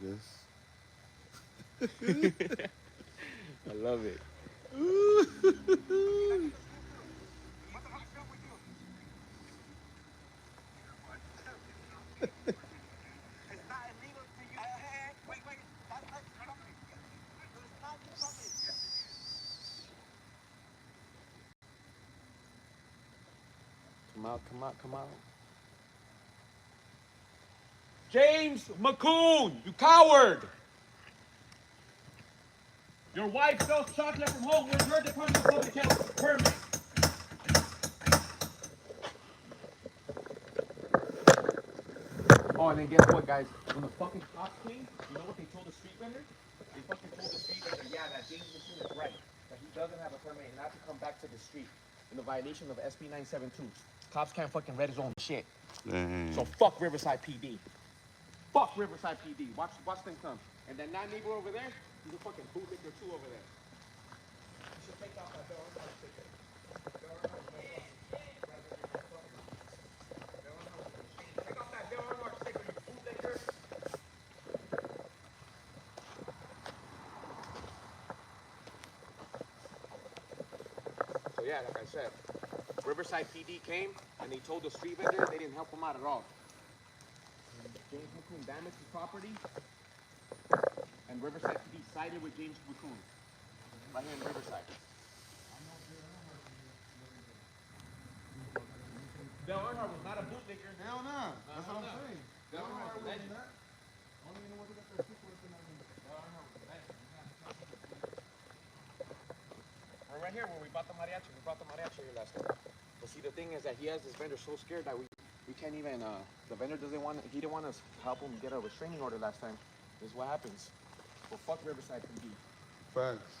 guess. I love it. Come out, come out, come out. James McCoon, you coward! Your wife sells chocolate from home. Where's your Department of Public Health permit? Oh, and then guess what, guys? When the fucking cops came, you know what they told the street vendor? They fucking told the street vendor, yeah, that James McCoon is right. That he doesn't have a permit and not to come back to the street in the violation of SB 972. Cops can't fucking read his own shit. Dang. So fuck Riverside PD. Fuck Riverside PD. Watch them come. And then that neighbor over there, he's a fucking bootlicker too over there. You should take out that bill. Take off that bill sticker, you bootlicker. So yeah, like I said, Riverside PD came and they told the street vendor they didn't help him out at all. James McCoon damaged his property, and Riverside PD sided with James McCoon right here in Riverside. Dale Earnhardt was not a bootlicker. Hell no. That's what I'm saying. Dale Earnhardt was a legend. I don't even know what they got their secret in there. Dale Earnhardt was a legend. We're right here where we bought the mariachi. We brought the mariachi here last time. But see, the thing is that he has this vendor so scared that we can't even, the vendor doesn't want, he didn't want us to help him get a restraining order last time. This is what happens. Well, fuck Riverside PD. Facts.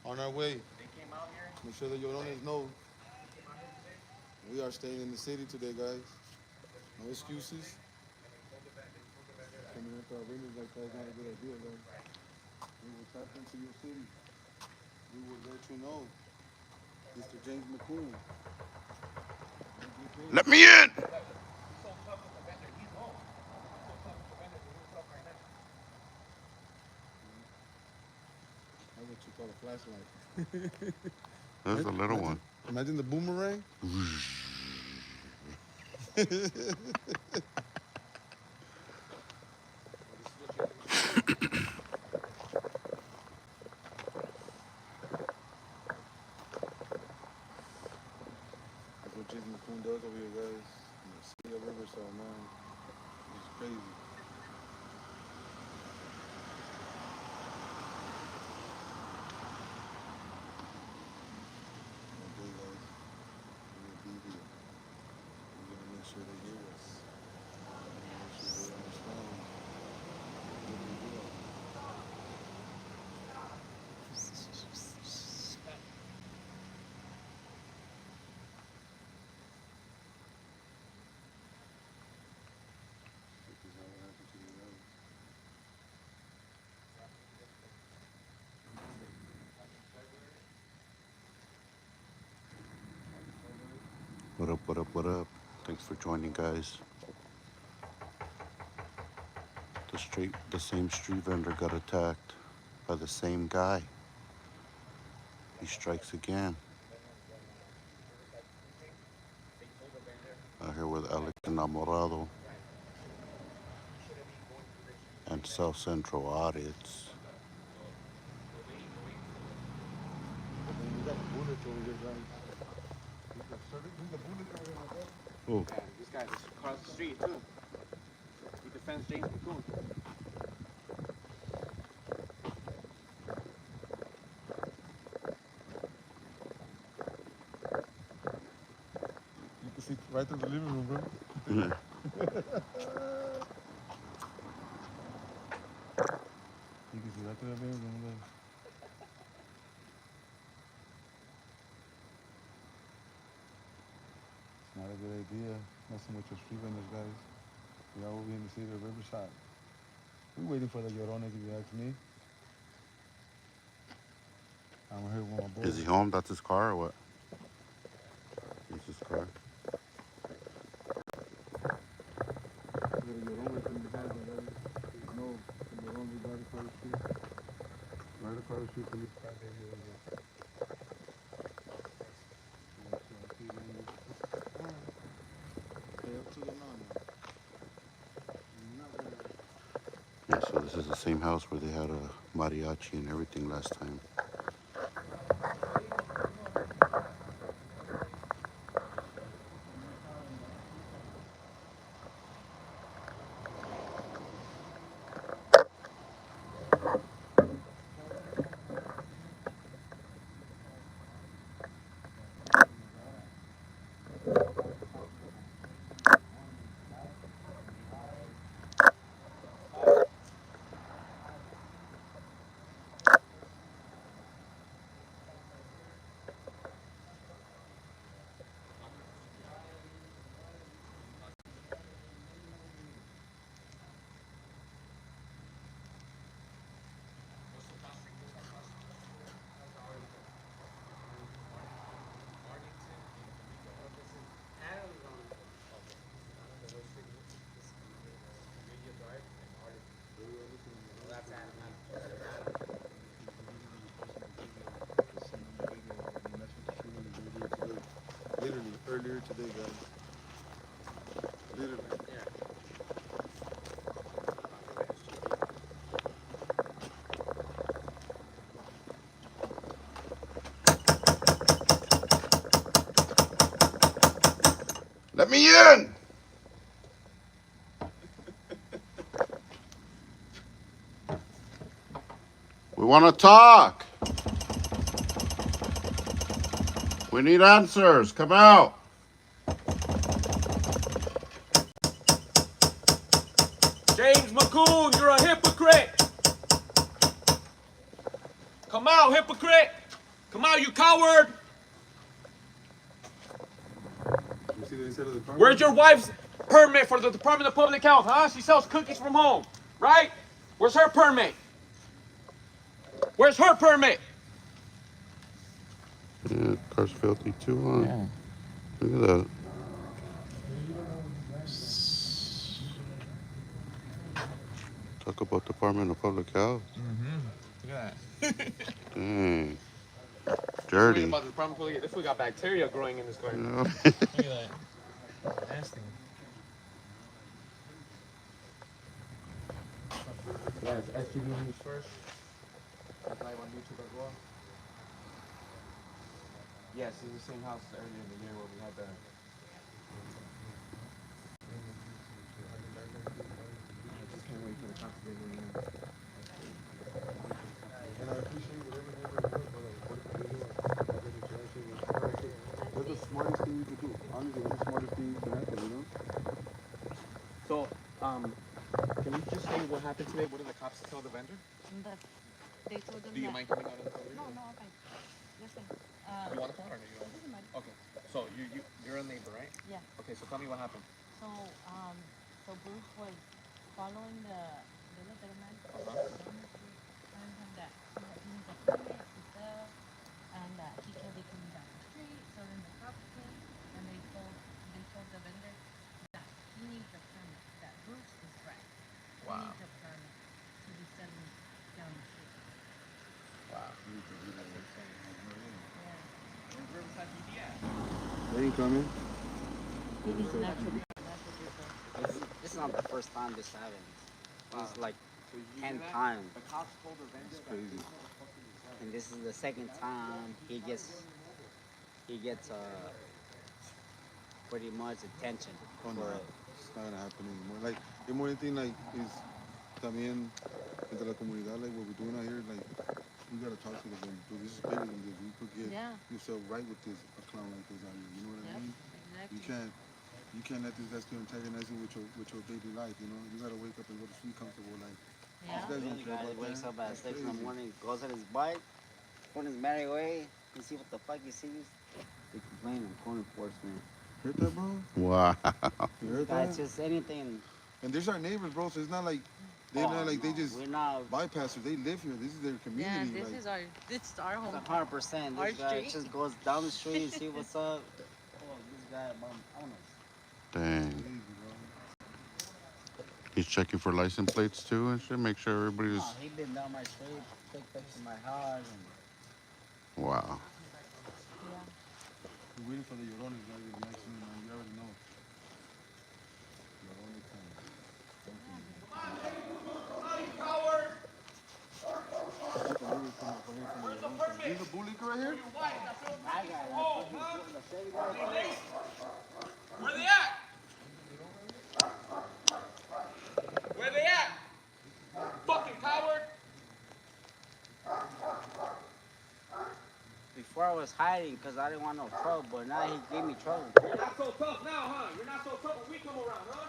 On our way. They came out here. Make sure that your owners know. We are staying in the city today, guys. No excuses. Coming into our windows like that is not a good idea, guys. We will tap into your city. We will let you know. Mr. James McCoon. Let me in! That's what you call a flashlight. There's a little one. Imagine the boomerang. That's what James McCoon does over here, guys. In the city of Riverside, man. It's crazy. Okay, guys. We're gonna be here. We're gonna make sure they hear us. We're gonna make sure they understand what we do. This is how it happened to you guys. What up, what up, what up? Thanks for joining, guys. The same street vendor got attacked by the same guy. He strikes again. Out here with Alex Enamorado and South Central Audits. We got bullets over here, guys. Who's the bullet over here, my brother? Oh, Yeah, this guy's across the street too. He defends James McCoon. You can see right through the living room, bro. yeah. You can see right through the living room, bro. It's not a good idea messing with your street vendors, guys. We are over here in the city of Riverside. We're waiting for the Llorones, if you ask me. I'm here with my boys. Is he home? That's his car or what? It's his car. We got a Llorone right from the back, guys. No, the Llorone So this is the same house where they had a mariachi and everything last time. Literally, earlier today, guys. Literally. Let me in! We want to talk. We need answers. Come out. James McCoon, you're a hypocrite. Come out, hypocrite. Come out, you coward. You see the inside of the car? Where's your wife's permit for the Department of Public Health, huh? She sells cookies from home, right? Where's her permit? Where's her permit? Yeah, car's filthy too, huh? Yeah. Look at that. Talk about Department of Public Health. Look at that. Dang. Dirty. About the Department of Public Health. This fool got bacteria growing in this car. You know? Look at that. Nasty. Yeah, it's SGV News first. That's live on YouTube as well. Yes, it's the same house earlier in the year where we had the. I just can't wait for the cops to get in here. And I appreciate whatever they were doing, but like, what they do, what's the smartest thing you could do? Honestly, what's the smartest thing you can happen, you know? So, can you just say what happened today? What did the cops tell the vendor? That they told them Do you that. mind coming out of the podium? No, I'm fine. Listen. You want to call or no? You don't? Doesn't matter. Okay. So you're a neighbor, right? Yeah. Okay. So tell me what happened. So Bruce was following the little man. Telling him that he needs a permit to sell, and he can't be coming down the street. So then the cops came, and they told the vendor that he needs a permit. That Bruce is right. Wow. He needs a permit to be selling down the street. Wow. That's insane. Yeah. Where's Riverside PD at? They ain't coming. This is not the first time this happens. It's like So you 10 hear that? times. The cops told the vendor that crazy. this motherfucker is selling. And this is the second time he gets pretty much attention Oh, no. for it. It's not gonna happen anymore. Like, the more thing, like, is también entre la comunidad, like, what we're doing out here, like, we gotta talk to them. But this is bigger than this. You could get Yeah. yourself right with this, a clown like this out here. You know what I Yep, mean? exactly. You can't let this guy still antagonizing with your daily life, you know? You gotta wake up and go to sleep comfortable, like, Yeah. these guys don't The care guy about wakes that. up at That's 6 in the crazy. morning, goes on his bike, on his merry way. You see what the fuck he sees? They complain of code enforcement. Heard that, bro? Wow. You heard Guys, that? just anything. And there's our neighbors, bro, so it's not like they're Oh, not like they no, just we're not. bypass us. They live here. This is their Yeah, community. this like, is our home. 100%. Our This guy street. just goes down the street and see what's up. Oh, this guy, honest. Dang. crazy, bro. He's checking for license plates too and shit. Make sure everybody's. No, he been down my street, picked up to my house, and Wow. Yeah. We're waiting for the Llorones, guys. The next one, man. You already know. Llorones time. right here? I got it. Where they at? Where they at? Fucking coward! Before I was hiding because I didn't want no trouble, but now he gave me trouble. You're not so tough now, huh? You're not so tough when we come around, huh?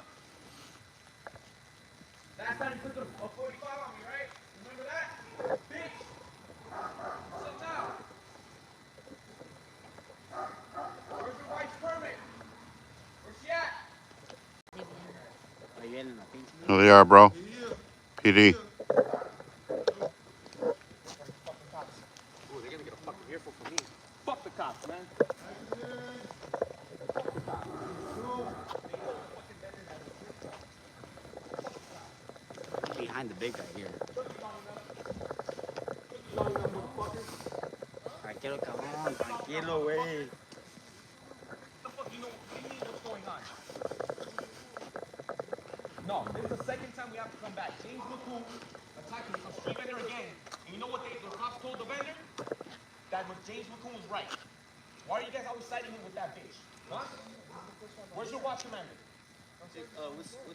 Last time you took a 45 on me, right? Remember that? Bitch! What's up now? Where's your wife's permit? Where's she at? Are you in a pinch? Here they are, bro. PD. Ooh, they're gonna get a fucking earful from me. Fuck the cops, man. Behind the big guy here. Tranquilo, cabrón. Tranquilo, güey. The fuck you know? What do you mean? What's going on? No, this is the second time we have to come back. James McCool attacking a street vendor again. And you know what the cops told the vendor? That James McCool was right. Why are you guys always citing him with that bitch? Huh? Where's your watch commander? What's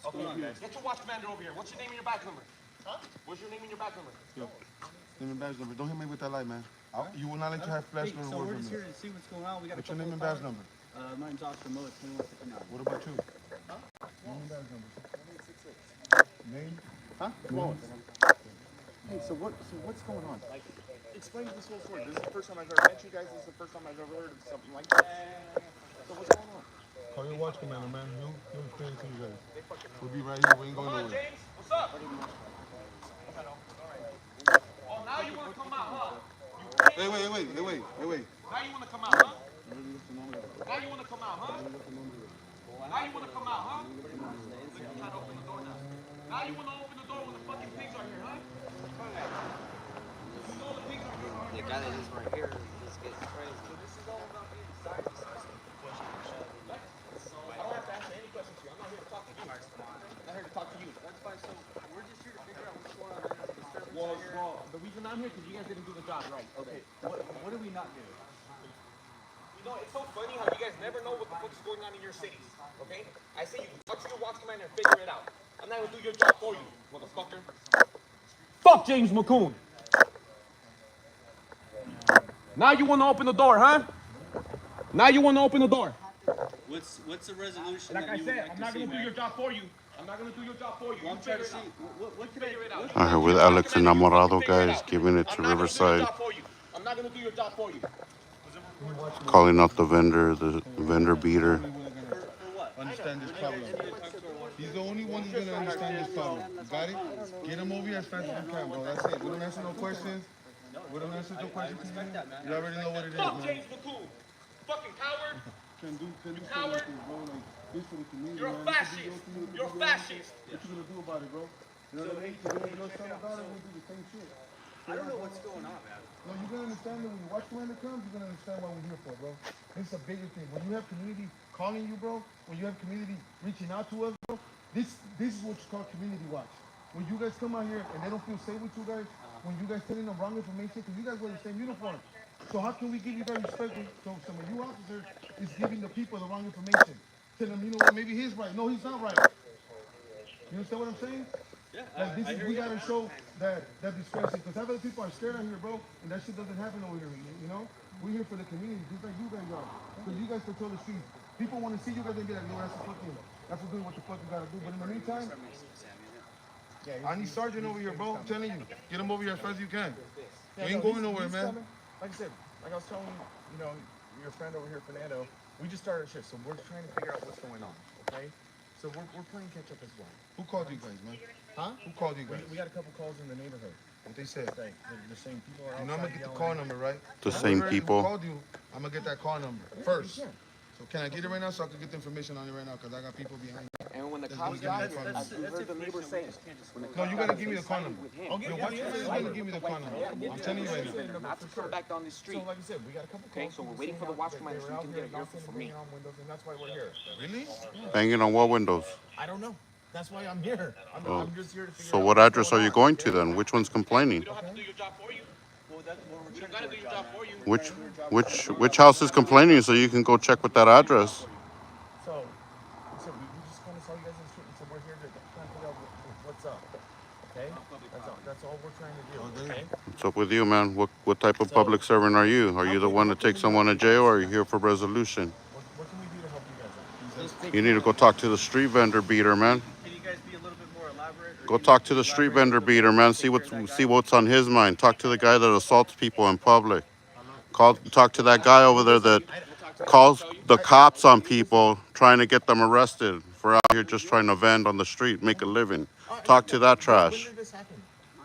going on, guys? Get your watch commander over here. What's your name and your badge number? Huh? What's your name and your badge number? Yo, name and badge number. Don't hit me with that light, man. You will not let you have flash Hey, or so word we're from just me. here to see what's going on. We got What's a your name and couple badge number? My name's Oscar Miller, 2169. What about you? Huh? Name and badge number. Name? Huh? Name? Hey, so what's going on? Like, explain this whole story. This is the first time I've ever met you guys. This is the first time I've ever heard of something like this. So what's going on? Call your watch commander, man. He'll explain it to you guys. We'll be right here. We ain't going Come on, nowhere. James. What's up? Oh, now you want to come out, huh? Hey, wait. Now you want to come out, huh? Now you want to come out, huh? Now you want to come out, huh? Look, I'm trying to open the door now. Now you want to open the door when the fucking pigs are here, huh? You know the pigs are here. The guy that is right here just gets crazy. I don't have to answer any questions to you. I'm not here to talk to you. I'm not here to talk to you. That's fine. So we're just here to figure out what's going on. There's a disturbance here. Well, the reason I'm here is because you guys didn't do the job right. Okay. What do we not do? You know, it's so funny how you guys never know what the fuck is going on in your cities, okay? I say you talk to your watch commander and figure it out. I'm not gonna do your job for you, motherfucker. Fuck James McCool. Now you wanna open the door, huh? Now you wanna open the door. What's the resolution Like that I you would said, like I'm to not see, gonna do man? your job for you. I'm not gonna do your job for you. Well, I'm trying to see. What could I? Figure it out. I'm here with Alex Enamorado, guys, giving it to Riverside. I'm not gonna do your job for you. Calling out the vendor beater. For what? Understand this problem. He's the only one who's gonna understand this problem. You got it? Get him over here as fast as you can, bro. That's it. We don't answer no questions. We don't answer no questions. respect that, man. You already know what it is, Fuck man. James McCool. Fucking coward. Can do coward. something, bro. Like this for the community. You're a man. This is fascist. your community. You're a fascist. What you gonna do about it, bro? You know what I mean? You know something about it? We do the same shit. I don't know what's going on, man. No, you're gonna understand that when your watch commander comes, you're gonna understand what we're here for, bro. This is a bigger thing. When you have community calling you, bro, when you have community reaching out to us, bro, this is what's called community watch. When you guys come out here and they don't feel safe with you guys, when you guys telling them wrong information, because you guys wear the same uniform. So how can we give you guys respect when some of you officers is giving the people the wrong information? Tell them, you know what, maybe he's right. No, he's not right. You understand what I'm saying? Yeah, Like this I is, hear we you. gotta show that discretion, because other people are scared out here, bro, and that shit doesn't happen over here. You know, we're here for the community, just like you guys are. Because you guys control the streets. People want to see you guys and be like, no, that's doing what the fuck you gotta do. But in the meantime, I need Sergeant over here, bro. I'm telling you, get him over here as fast as you can. We ain't going nowhere, man. Coming. Like I said, like I was telling your friend over here, Fernando, we just started a shift, so we're trying to figure out what's going on, okay? So we're playing catch up as well. Who called you guys, man? Huh? Who called you guys? We got a couple calls in the neighborhood. What they said? Like, the same people are You know I'm outside gonna get the yelling. call number, right? The same Whoever people. called you, I'm gonna get that call number first. Yeah. So can I get it right now so I can get the information on it right now? Because I got people behind me. And when the That's cops good. got That's- here, that's- you heard the neighbor say, No, you gotta give me the call number. I'll get Your watch commander is gonna give me the call number. I'm telling you right now. not to come back down this street. So like I said, we got a couple Okay, calls. so we're people waiting for the saying watch that commander they so were we can out get an here earful from banging me. on windows, and that's why we're here. Really? Banging on what windows? I don't know. That's why I'm here. I'm just here to figure So out what what's address are going you on. going to then? Which one's complaining? We don't have to do your job for you. Well, that's what we're We trying don't gotta to do do your our job job, for you. Which house is complaining so you can go check with that address? So we just kind of saw you guys in the street and said we're here to kind of figure out what's up. Okay? That's all we're trying to do. Okay? What's up with you, man? What type of public servant are you? Are you the one that takes someone to jail, or are you here for resolution? What can we do to help you guys out? You need to go talk to the street vendor beater, man. Can you guys be a little bit more elaborate? Or Go can talk you to the street elaborate a vendor little bit beater, more man. to take care of that See guy? what's on his mind. Talk to the guy that assaults people in public. Talk to that guy over there that calls the cops on people, trying to get them arrested for out here just trying to vend on the street, make a living. Talk to that When trash. did this happen?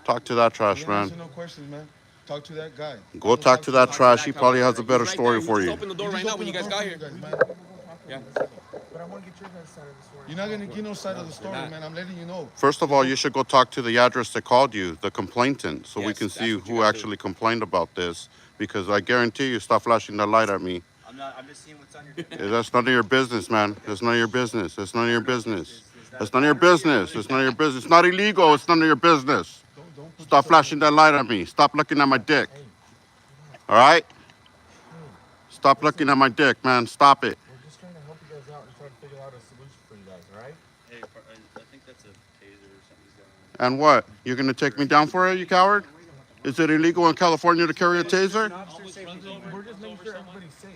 Talk to that You trash, ain't man. answer no questions, man. Talk to that guy. Go talk to that trash. He probably has a better He's right story there. for He you. just opened the door You right just now when opened you the guys door got for here. you guys, man. Yeah. But I want to get your guys' side of the story. You're not gonna get no side of the story, man. I'm letting you know. First of all, you should go talk to the address that called you, the complainant, so we Yes, can that's see what you who gotta do. actually complained about this. Because I guarantee you, stop flashing that light at me. I'm just seeing what's on your. That's none of your business, man. That's none of your business. That's none of your business. That's none of your business. It's none of your business. It's not illegal. It's none of your business. Don't put Stop yourself flashing that light at me. Stop looking at my dick. All right? Stop looking at my dick, man. Stop it. We're just trying to help you guys out and try to figure out a solution for you guys, all right? Hey, I think that's a taser or something he's got on. And what? You're going to take me down for it, you coward? Is it illegal in California to carry a taser? We're just making sure everybody's safe.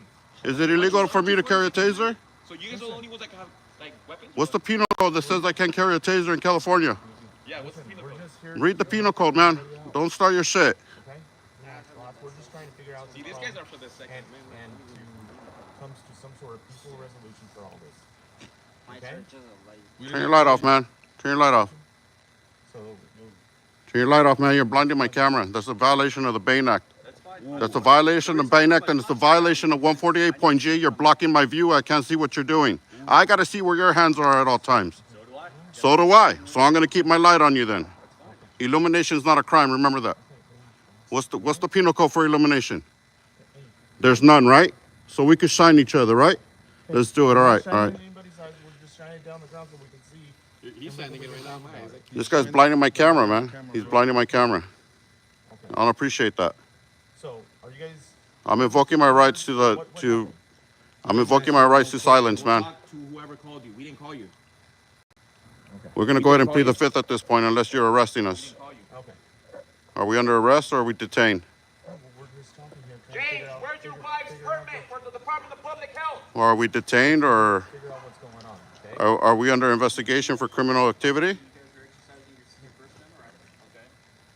Is it illegal for me to carry a taser? So you guys are the only ones that can have like weapons? What's the penal code that says I can't carry a taser in California? Yeah, what's the penal We're code? just here. Read the penal code, man. Don't start your shit. Okay? We're just trying to figure out See, these guys are for the second. and to comes to some sort of peaceful resolution for all this. My Okay. church is a light. Turn your light off, man. Turn your light off. So Turn your light off, man. You're blinding my camera. That's a violation of the Bane Act. That's fine. That's a violation of the Bane Act, and it's a violation of 148.G. You're blocking my view. I can't see what you're doing. I got to see where your hands are at all times. So do I. So do I. So I'm going to keep my light on you then. Illumination is not a crime. Remember that. What's the penal code for illumination? There's none, right? So we could shine each other, right? Let's do it. All right. All right. anybody's eyes, we're just shining it down the ground so we can see. He's standing it right now. Man. He's like, This guy's blinding my camera, man. He's blinding my camera. I don't appreciate that. So are you guys? I'm invoking my rights I'm invoking my rights to silence, man. Talk to whoever called you. We didn't call you. We're going to go ahead and plead the fifth at this point unless you're arresting us. Call you. Okay. Are we under arrest or are we detained? We're just talking here. Trying to James, figure out, where's your wife's permit for the Department of Public Health? Or are we detained or figure out what's going on. Okay. are we under investigation for criminal activity?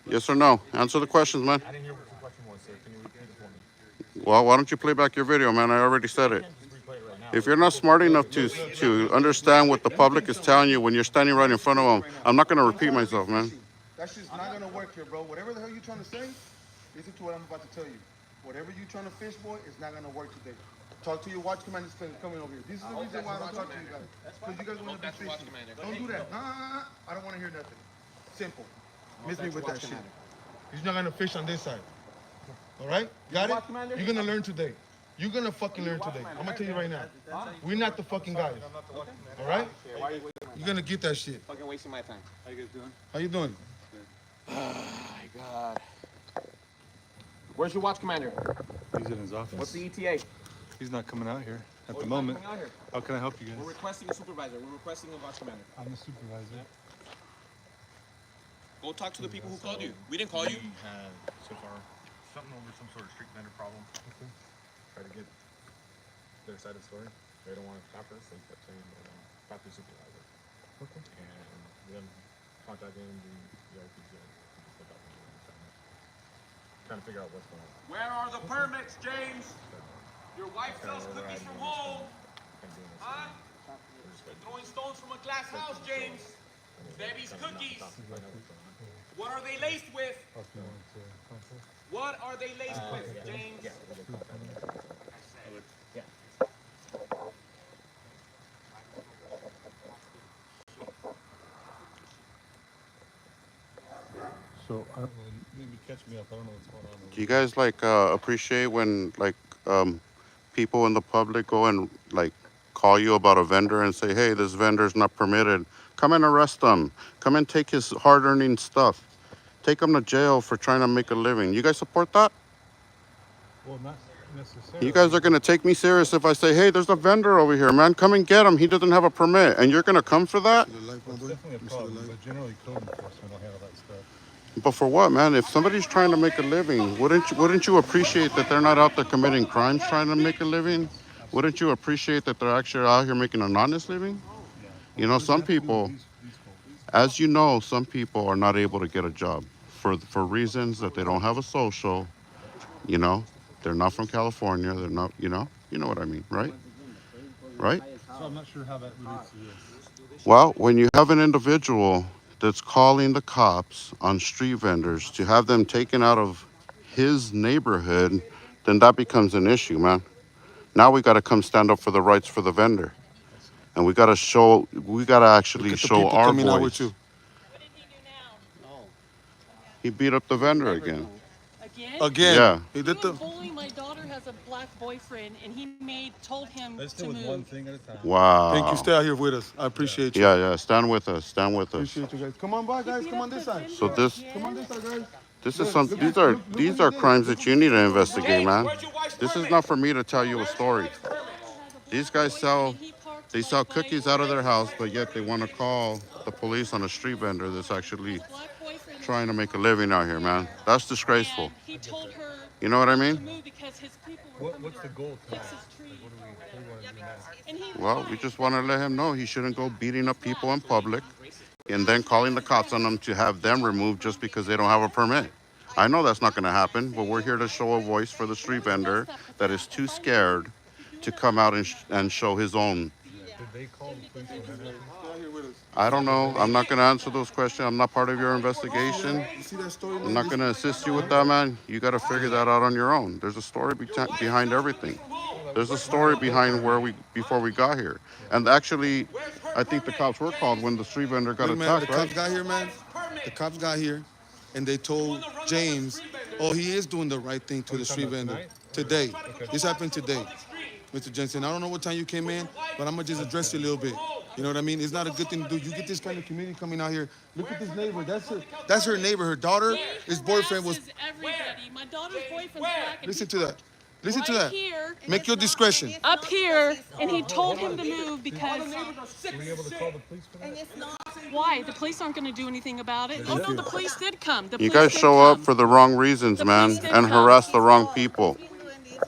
Yes or no? Answer the questions, man. I didn't hear what your question was, sir. Can you repeat it for me? Well, why don't you play back your video, man? I already said it. Just replay it right now. If you're not smart enough to understand what the public is telling you when you're standing right in front of them, I'm not going to repeat myself, man. That's just not gonna work here, bro. Whatever the hell you're trying to say, listen to what I'm about to tell you. Whatever you're trying to fish for is not gonna work today. Talk to your watch commander coming over here. This is the reason why I don't talk to you guys. Because you guys want to be that's your watch fishy. commander. Don't do that. I don't want to hear nothing. Simple. Miss me with that shit. He's not gonna fish on this side. All right? Got it? You're gonna learn today. You're gonna fucking learn today. I'm gonna tell you right now. We're not the fucking guys. All right? Why are you wasting You're gonna get that shit. fucking wasting my time? How you guys doing? How you doing? Oh my God. Where's your watch commander? He's in his office. What's the ETA? He's not coming out here at Oh, the he's not moment. coming out here. How can I help you We're guys? requesting a supervisor. We're requesting a watch commander. I'm the supervisor. Go talk to the people who called you. We didn't call you. We had so far something over some sort of street vendor problem. Try to get their side of the story. They don't want to talk to us. They kept saying talk to the supervisor. Okay. And then contacting the RPJ. Trying to figure out what's going on. Where are the permits, James? Your wife sells cookies from home. Huh? Throwing stones from a glass house, James. Debbie's cookies. What are they laced with? What are they laced with, James? So, maybe catch me up. I don't know what's going on. Do you guys like appreciate when people in the public go and like call you about a vendor and say, hey, this vendor's not permitted? Come and arrest them. Come and take his hard-earning stuff. take them to jail for trying to make a living. You guys support that? Well, not necessarily. You guys are going to take me serious if I say, hey, there's a vendor over here, man. Come and get him. He doesn't have a permit. And you're going to come for that? Well, it's definitely a problem, but generally code enforcement will handle that stuff. But for what, man? If somebody's trying to make a living, wouldn't you appreciate that they're not out there committing crimes trying to make a living? Wouldn't you appreciate that they're actually out here making an honest living? You know, some people, as you know, some people are not able to get a job for reasons that they don't have a social, you know, they're not from California, they're not, you know what I mean, right? Right? So I'm not sure how that relates to this. Well, when you have an individual that's calling the cops on street vendors to have them taken out of his neighborhood, then that becomes an issue, man. Now we got to come stand up for the rights for the vendor. And we got to actually show our voice. What did he do now? He beat up the vendor again. Again? Again. Yeah. He He did was the. bullying my daughter has a black boyfriend, and he told him Let's to deal with move. one thing at a time. Wow. Thank you. Stay out here with us. I appreciate you. Yeah. Stand with us. Stand with us. Appreciate you guys. Come on by, guys. Come on this side. So this Come on this side, guys. this is some these are crimes that you need to investigate, man. This is not for me to tell you a story. These guys sell cookies out of their house, but yet they want to call the police on a street vendor that's actually trying to make a living out here, man. That's disgraceful. He told her You know what I to mean? move because his people were What's the goal tonight? fix his tree. What do we want to do next? And he Well, we just want to let him know he shouldn't go beating up people in public and then calling the cops on them to have them removed just because they don't have a permit. I know that's not going to happen, but we're here to show a voice for the street vendor that is too scared to come out and show his own. Did they call the police when that happened? I don't know. I'm not going to answer those questions. I'm not part of your investigation. You see that story? I'm not going to assist you with that, man. You got to figure that out on your own. There's a story behind everything. There's a story behind before we got here. And actually, I think the cops were called when the street vendor got Look, man, the attacked, cops right? got here, man. The cops got here, and they told James, "Oh, he is doing the right thing to the street vendor today. This happened today, Mr. Jensen. I don't know what time you came in, but I'm gonna just address you a little bit. You know what I mean? It's not a good thing to do. You get this kind of community coming out here. Look at this neighbor. That's her neighbor. Her daughter, his boyfriend was. Everybody. My daughter's boyfriend's black. And Listen to that. Listen to right that. here, Make your discretion. up here, and he told him to move because Were you able to call the police for that? why? The police aren't going to do anything about it. Oh no, the police did come. The You police guys did show up come. for the wrong reasons, man, police did and come. harass the wrong people.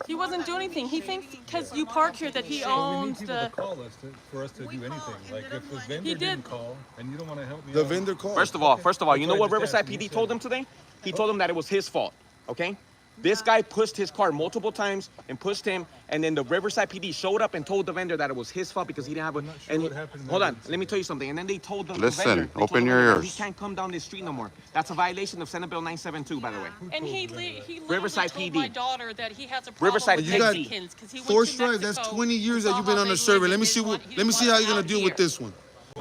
He wasn't doing anything. He thinks because you park here that he So we need owns people the. to call us for us to do anything. Like if the vendor did. didn't call and you don't want to help me The out, vendor called. First of all, you know what That's why I Riverside just asked PD you. told him today? He told him that it was his fault. Okay? This guy pushed his car multiple times and pushed him, and then the Riverside PD showed up and told the vendor that it was his fault because he didn't have a. not sure and what happened hold there. on, let me tell you something. And then they told the Listen, vendor, they told open the your vendor that ears. He can't come down this street no more. That's a violation of Senate Bill 972, by the way. And he literally Riverside told PD. my daughter that he has a problem Riverside with You got Mexicans because he went 4 to strikes. That's Mexico 20 years and that you've saw been how on they the survey. live Let and me see he what. didn't Let me see want how it you're gonna out deal here. with this one.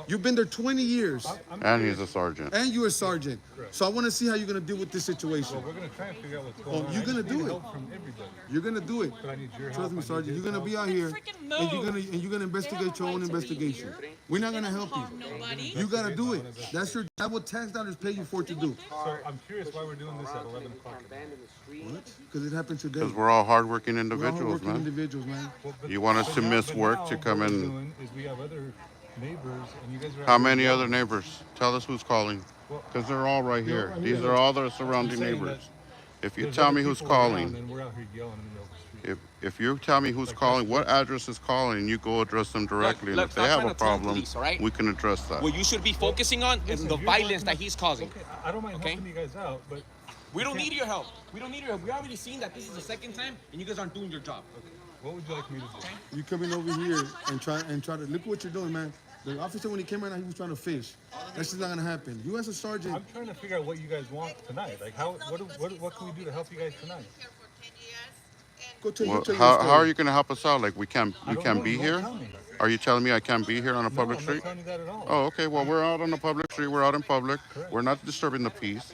You've been there 20 years, And he's a sergeant. and you're a sergeant. So I want to see how you're gonna deal with this situation. we're going to try and figure out what's going on. you're I gonna just need do it. help from everybody. You're gonna do it. But I need your help. Trust me, I need Sergeant. his You're gonna help. be out here, freaking and you're gonna investigate your own investigation. We're not gonna help Harm you. nobody. You gotta do it. That's what tax dollars pay you for to do. So I'm curious why we're doing this at 11 o'clock. What? Because it happened today. Because we're all hardworking We're all individuals, hardworking man. individuals, man. You want us to miss work to come What we're in. doing is we have other neighbors, and you guys are out How here many yelling. other neighbors? Tell us who's calling. Because they're all right here. I mean, These are all the surrounding I'm saying neighbors. that If you There's tell other me who's people around, calling, and we're out here yelling in the middle of the street. if you tell me who's calling, what address is calling, you go address them directly. And look, if they stop have trying a to tell the problem, police, all right? we can address that. What you should be focusing on is Listen, the you're violence working- that he's causing. Okay, I don't mind Okay. helping you guys out, but We don't need your help. We don't need your help. We already seen that this is the second time, and you guys aren't doing your job. what would you like me to do? You coming over here and try to look what you're doing, man. The officer when he came right now, he was trying to fish. That's just not gonna happen. You as a sergeant, I'm trying to figure out what you guys want tonight. Like, what can we do to help you guys tonight? go tell Well, you. how are you going to help us out? Like we can't I don't know, be you won't here? tell me. Are you telling me I can't be here on a No, public I'm not street? telling you that at all. Oh, okay. Well, we're out on a public street. We're out in public. Correct. We're not disturbing the peace.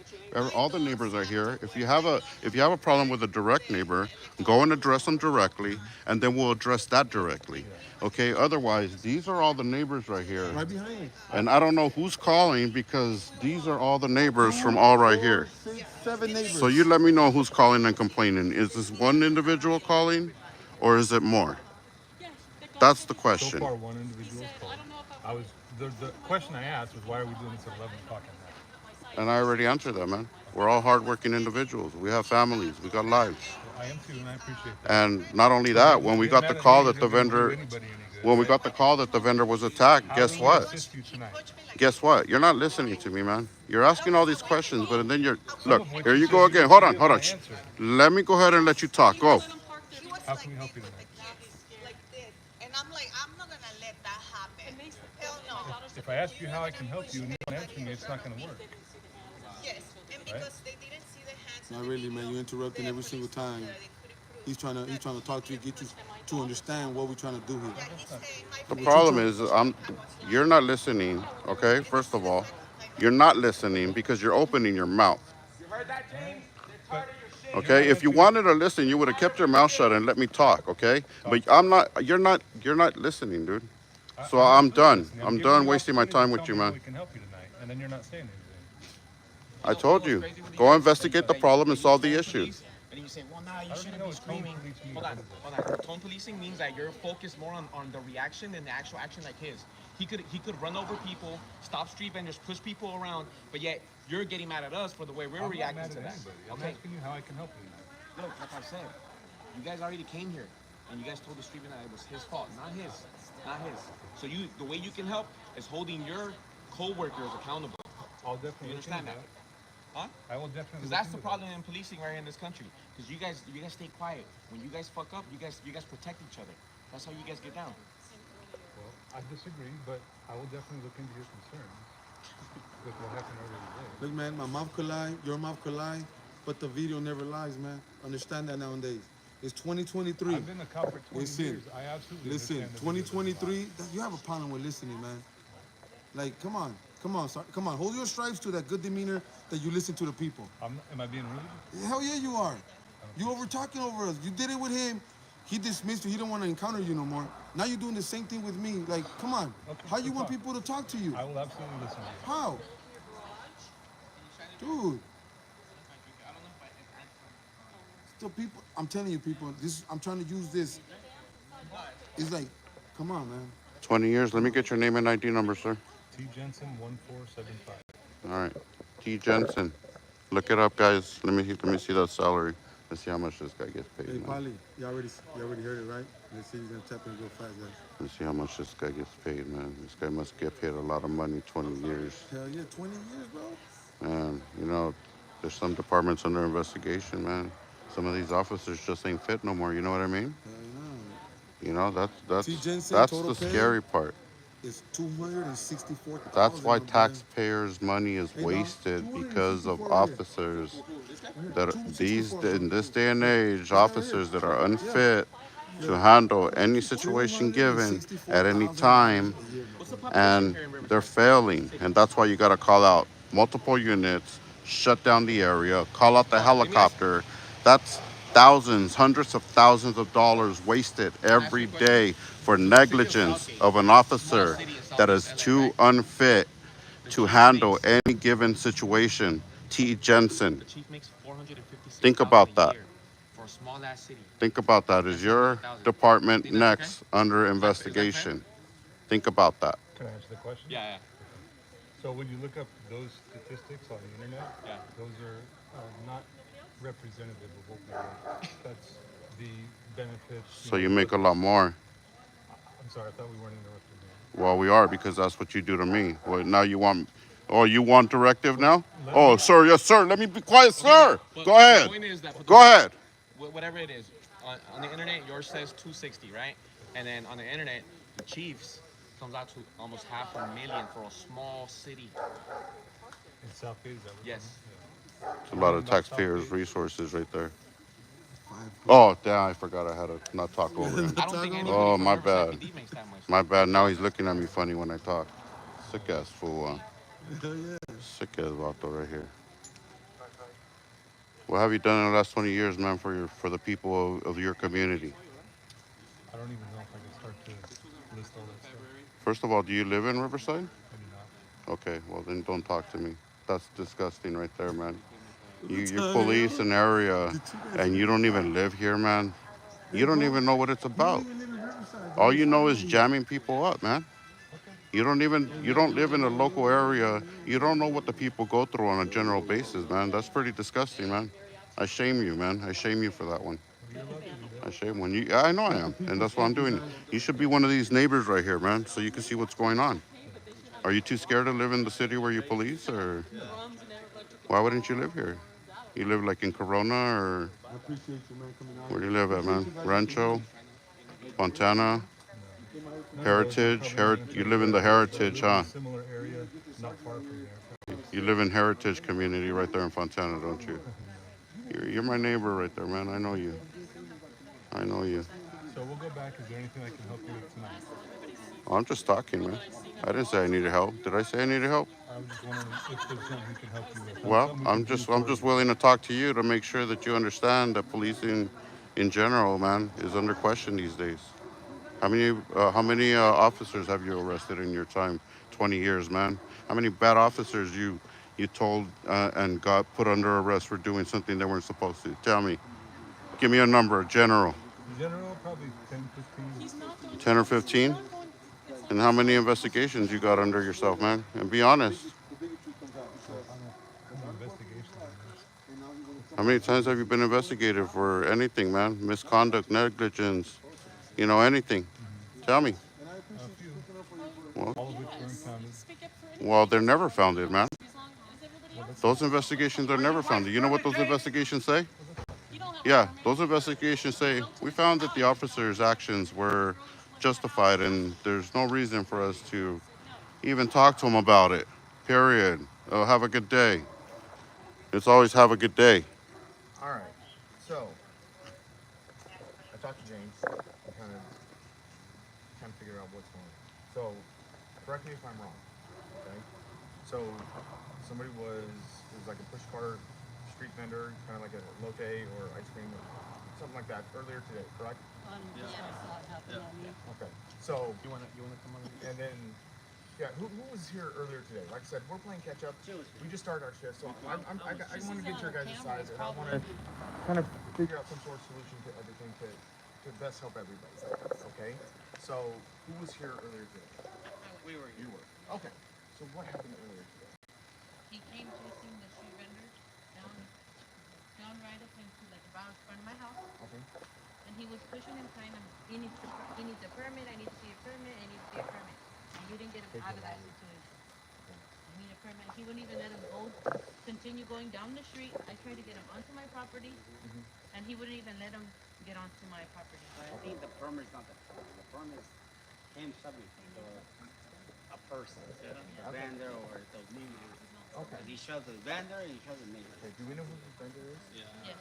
All the neighbors are here. If you have a problem with a direct neighbor, go and address them directly, and then we'll address that directly. Okay. Otherwise, these are all the neighbors right here, Right behind me. and I don't know who's calling because these are all the neighbors from all right here. 6, 7 neighbors. So you let me know who's calling and complaining. Is this one individual calling, or is it more? That's the So question. far, one individual called. I was the question I asked was why are we doing this at 11 o'clock at night? And I already answered that, man. We're all hardworking individuals. We have families. We got lives. Well, I am too, and I appreciate that. And not only that, when we got the call that the vendor, when we got the call that the vendor was attacked, How guess do we what? assist you tonight? Guess what? You're not listening to me, man. You're asking all these questions, but then you're Some look. of which Here you said go again. Hold on, give hold on. my answer. Let me go ahead and let you talk. Go. How can we help you tonight? Like this. And I'm like, I'm not gonna let that happen. Hell no. If I ask you how I can help you and you're not answering me, it's not going to work. Yes. And because they didn't see the hands. Not really, man. You're interrupting every single time. He's trying to talk to you, get you to understand what we're trying to do here. Yeah, he's saying The problem is, you're not listening. Okay, first of all, you're not listening because you're opening your mouth. You heard that, James? They're tired of your shit. Okay, if you wanted to listen, you would have kept your mouth shut and let me talk. Okay, but I'm not. You're not listening, dude. So I'm done. I'm done wasting my time with you, man. We can help you tonight, and then you're not saying anything. I told you, go investigate the problem and solve the issue. And you say, well, nah, you I don't shouldn't know be what tone screaming. police means. Hold on, hold on. Tone policing means that you're focused more on the reaction than the actual action like his. He could run over people, stop street vendors, push people around, but yet you're getting mad at us for the way we're I'm not reacting mad to at that. anybody. I'm Okay, asking you how I can help you tonight. look, like I said, you guys already came here, and you guys told the street vendor that it was his fault, not his, not his. So the way you can help is holding your co-workers accountable. I'll definitely You look into understand that? that. Huh? I will definitely. Because that's look the into problem in policing right here in this country. Because you guys stay quiet. When you guys fuck up, you guys protect each other. That's how you guys get down. that. Well, I disagree, but I will definitely look into your concerns with what happened earlier today. Look, man, my mouth could lie, your mouth could lie, but the video never lies, man. Understand that nowadays. It's 2023. I've been a cop for 20 Listen, years. I absolutely Listen, understand the video doesn't 2023, you have a problem with listening, man. Like, come on, hold your stripes to that good demeanor that you listen to the people. lie. Am I being rude? Hell yeah, you are. You over talking over us. You did it with him. He dismissed you. He don't want to encounter you no more. Now you're doing the same thing with me. Like, come on. Okay, How you we'll want talk. people to talk to you? I will absolutely listen to you. How? Dude. Still people, I'm telling you people, I'm trying to use this. It's like, come on, man. 20 years. Let me get your name and ID number, sir. T. Jensen 1475. All right, T. Jensen. Look it up, guys. Let me see that salary. Let's see how much this guy gets paid. Hey, Man. Polly, you already heard it, right? Let's see if you're gonna tap in real fast, guys. Let's see how much this guy gets paid, man. This guy must get paid a lot of money. 20 years. Hell yeah, 20 years, bro. Man, there's some departments under investigation, man. Some of these officers just ain't fit no more. You know what I mean? Hell yeah. That's T. Jensen, that's total the pay scary part. It's 264,000. That's why my boy. taxpayers' money is Hey, dog, wasted because of 264 officers that are, these 264. in this day and age, officers that are unfit to handle any situation given at any time, and they're failing. And that's why you got to call out multiple units, shut down the area, call out the helicopter. That's thousands, hundreds of thousands of dollars wasted every day for negligence of an officer that is too unfit to handle any given situation. T. Jensen. The chief makes $456,000 Think about that. a year for a small ass city. Think about that. Is your department next under investigation? Think about that. Can I answer the question? Yeah. So when you look up those statistics on the internet, Yeah. those are not representative of what we make. That's the benefits. So you make a lot more. I'm sorry, I thought we weren't interrupted here. Well, we are because that's what you do to me. Well, now you want. Oh, you want directive now? Oh, sir, yes, sir. Let me be quiet, sir. But Go ahead. The point is that Go ahead. Whatever it is, on the internet, yours says 260, right? And then on the internet, the Chiefs comes out to almost $500,000 for a small city. In Southgate, is that what Yes. Yeah. It's a lot of taxpayers' resources right there. Oh, damn, I forgot I had to not talk over him. I don't think anybody Oh, from my Riverside bad. PD makes that much. My bad. Now he's looking at me funny when I talk. Sick ass fool. Sick ass vato right here. What have you done in the last 20 years, man, for the people of your community? I don't even know if I can start to list all that stuff. First of all, do you live in Riverside? I do not. Okay, well then don't talk to me. That's disgusting right there, man. You police an area and you don't even live here, man. You don't even know what it's about. All you know is jamming people up, man. You don't live in a local area. You don't know what the people go through on a general basis, man. That's pretty disgusting, man. I shame you, man. I shame you for that one. I shame when you. I know I am, and that's what I'm doing. You should be one of these neighbors right here, man, so you can see what's going on. Are you too scared to live in the city where you police, or why wouldn't you live here? You live like in Corona, or where do you live at, man? Rancho, Fontana, Heritage. You live in the Heritage, huh? Similar area, not far from there. You live in Heritage community right there in Fontana, don't you? You're my neighbor right there, man. I know you. I know you. So we'll go back. Is there anything I can help you with tonight? I'm just talking, man. I didn't say I needed help. Did I say I needed help? I was just wondering if there's something we can help you with. Well, Something we can do I'm for just you. willing to talk to you to make sure that you understand that policing in general, man, is under question these days. How many officers have you arrested in your time? 20 years, man. How many bad officers you told and got put under arrest for doing something they weren't supposed to? Tell me. Give me a number, general. In general, probably 10, 15. 10 or 15? And how many investigations you got under yourself, man? And be honest. Investigation. How many times have you been investigated for anything, man? Misconduct, negligence, anything. Tell me. A few. Well, All of which were impounded. well, they're never founded, man. Those investigations are never founded. You know what those investigations say? Yeah, those investigations say we found that the officer's actions were justified and there's no reason for us to even talk to him about it. Period. Oh, have a good day. It's always have a good day. All right. So I talked to James and kind of trying to figure out what's going on. So correct me if I'm wrong. Okay. So somebody it was like a push cart street vendor, kind of like a lotte or ice cream or something like that earlier today, correct? Okay. So you wanna come on? And then who was here earlier today? Like I said, we're playing catch up. We just started our shift, so I want to get your guys' side, and I want to kind of figure out some sort of solution to everything to best help everybody. Okay. So who was here earlier today? We were here. You were. Okay. So what happened earlier today? He came chasing the street vendor down right up into like about in front of my house. Okay. And he was pushing him, trying to, he needs a permit, I need to see a permit, I need to see a permit. And you didn't get him out of that situation. I need a permit. He wouldn't even let him continue going down the street. I tried to get him onto my property, and he wouldn't even let him get onto my property. I think the permit's not the permit is him subjecting to a person, a vendor or the neighbor. Okay. He shows the vendor and he shows the neighbor. Okay. Do we know who the vendor is? Yes.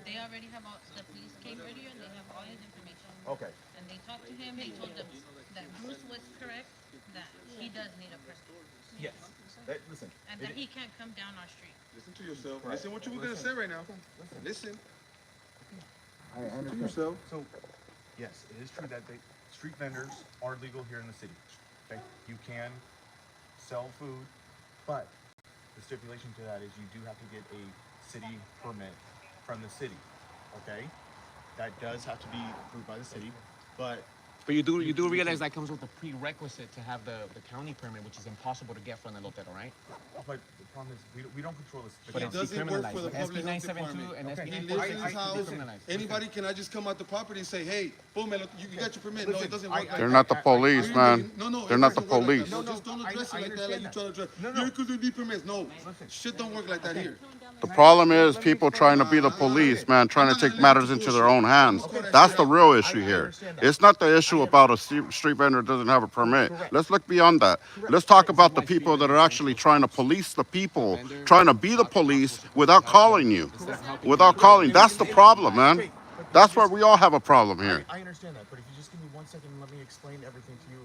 They already have the police came earlier, and they have all his information. Okay. And they talked to him, they told them that Bruce was correct, that he does need a person. Yes. Listen. And that he can't come down our street. Listen to yourself. Right. Listen what you were gonna say right now. Listen. I understand. To yourself. So, yes, it is true that street vendors are legal here in the city. Okay, you can sell food, but the stipulation to that is you do have to get a city permit from the city. Okay, that does have to be approved by the city, but you do realize that comes with a prerequisite to have the county permit, which is impossible to get from the lotero, right? But the problem is we don't control this. But it doesn't work for the public health department. and SB He lives in his house. Anybody cannot just come out the property and say, hey, boom, man, you got your permit. No, it doesn't work like that. They're not the police, man. No, They're it not the doesn't work like that. police. No, just don't address it like that, like you try to address. You're because they need permits. No, shit don't work like that here. The problem is people trying to be the police, man, trying to take matters into their own hands. That's the real issue here. It's not the issue about a street vendor doesn't have a permit. Let's look beyond that. Let's talk about the people that are actually trying to police the people, trying to be the police without calling you. Without calling. That's the problem, man. That's where we all have a problem here. I understand that, but if you just give me 1 second and let me explain everything to you,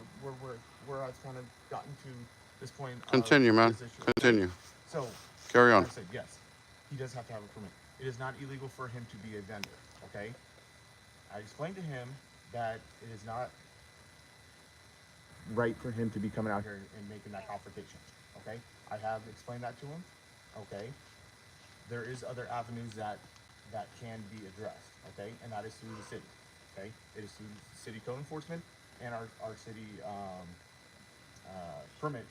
where I've kind of gotten to this point. Continue, man. This issue, Continue. So, Carry on. like I said, yes, he does have to have a permit. It is not illegal for him to be a vendor. Okay. I explained to him that it is not right for him to be coming out here and making that confrontation. Okay. I have explained that to him. Okay. There is other avenues that can be addressed. Okay, and that is through the city. Okay, it is through city code enforcement and our city permit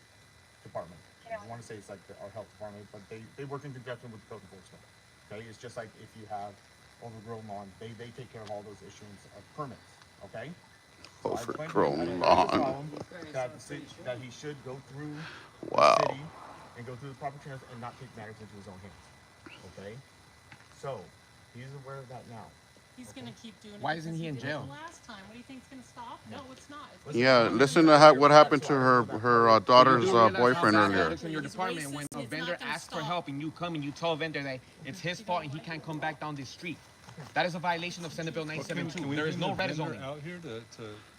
department. I want to say it's like our health department, but they work in conjunction with code enforcement. Okay, it's just like if you have overgrown lawn, they take care of all those issuance of permits. Okay. So Overgrown lawn. That he should go through Wow. the city and go through the proper channels and not take matters into his own hands. Okay, so he's aware of that now. He's gonna keep doing it. Why isn't because he in did it jail? Last time, what do you think's gonna stop? No, it's not. Yeah, listen to what happened to her daughter's boyfriend earlier. In your department, when a vendor asks for help and you come and you tell a vendor that it's his fault and he can't come back down the street, that is a violation of Senate Bill 972. There is no red zoning. Out here to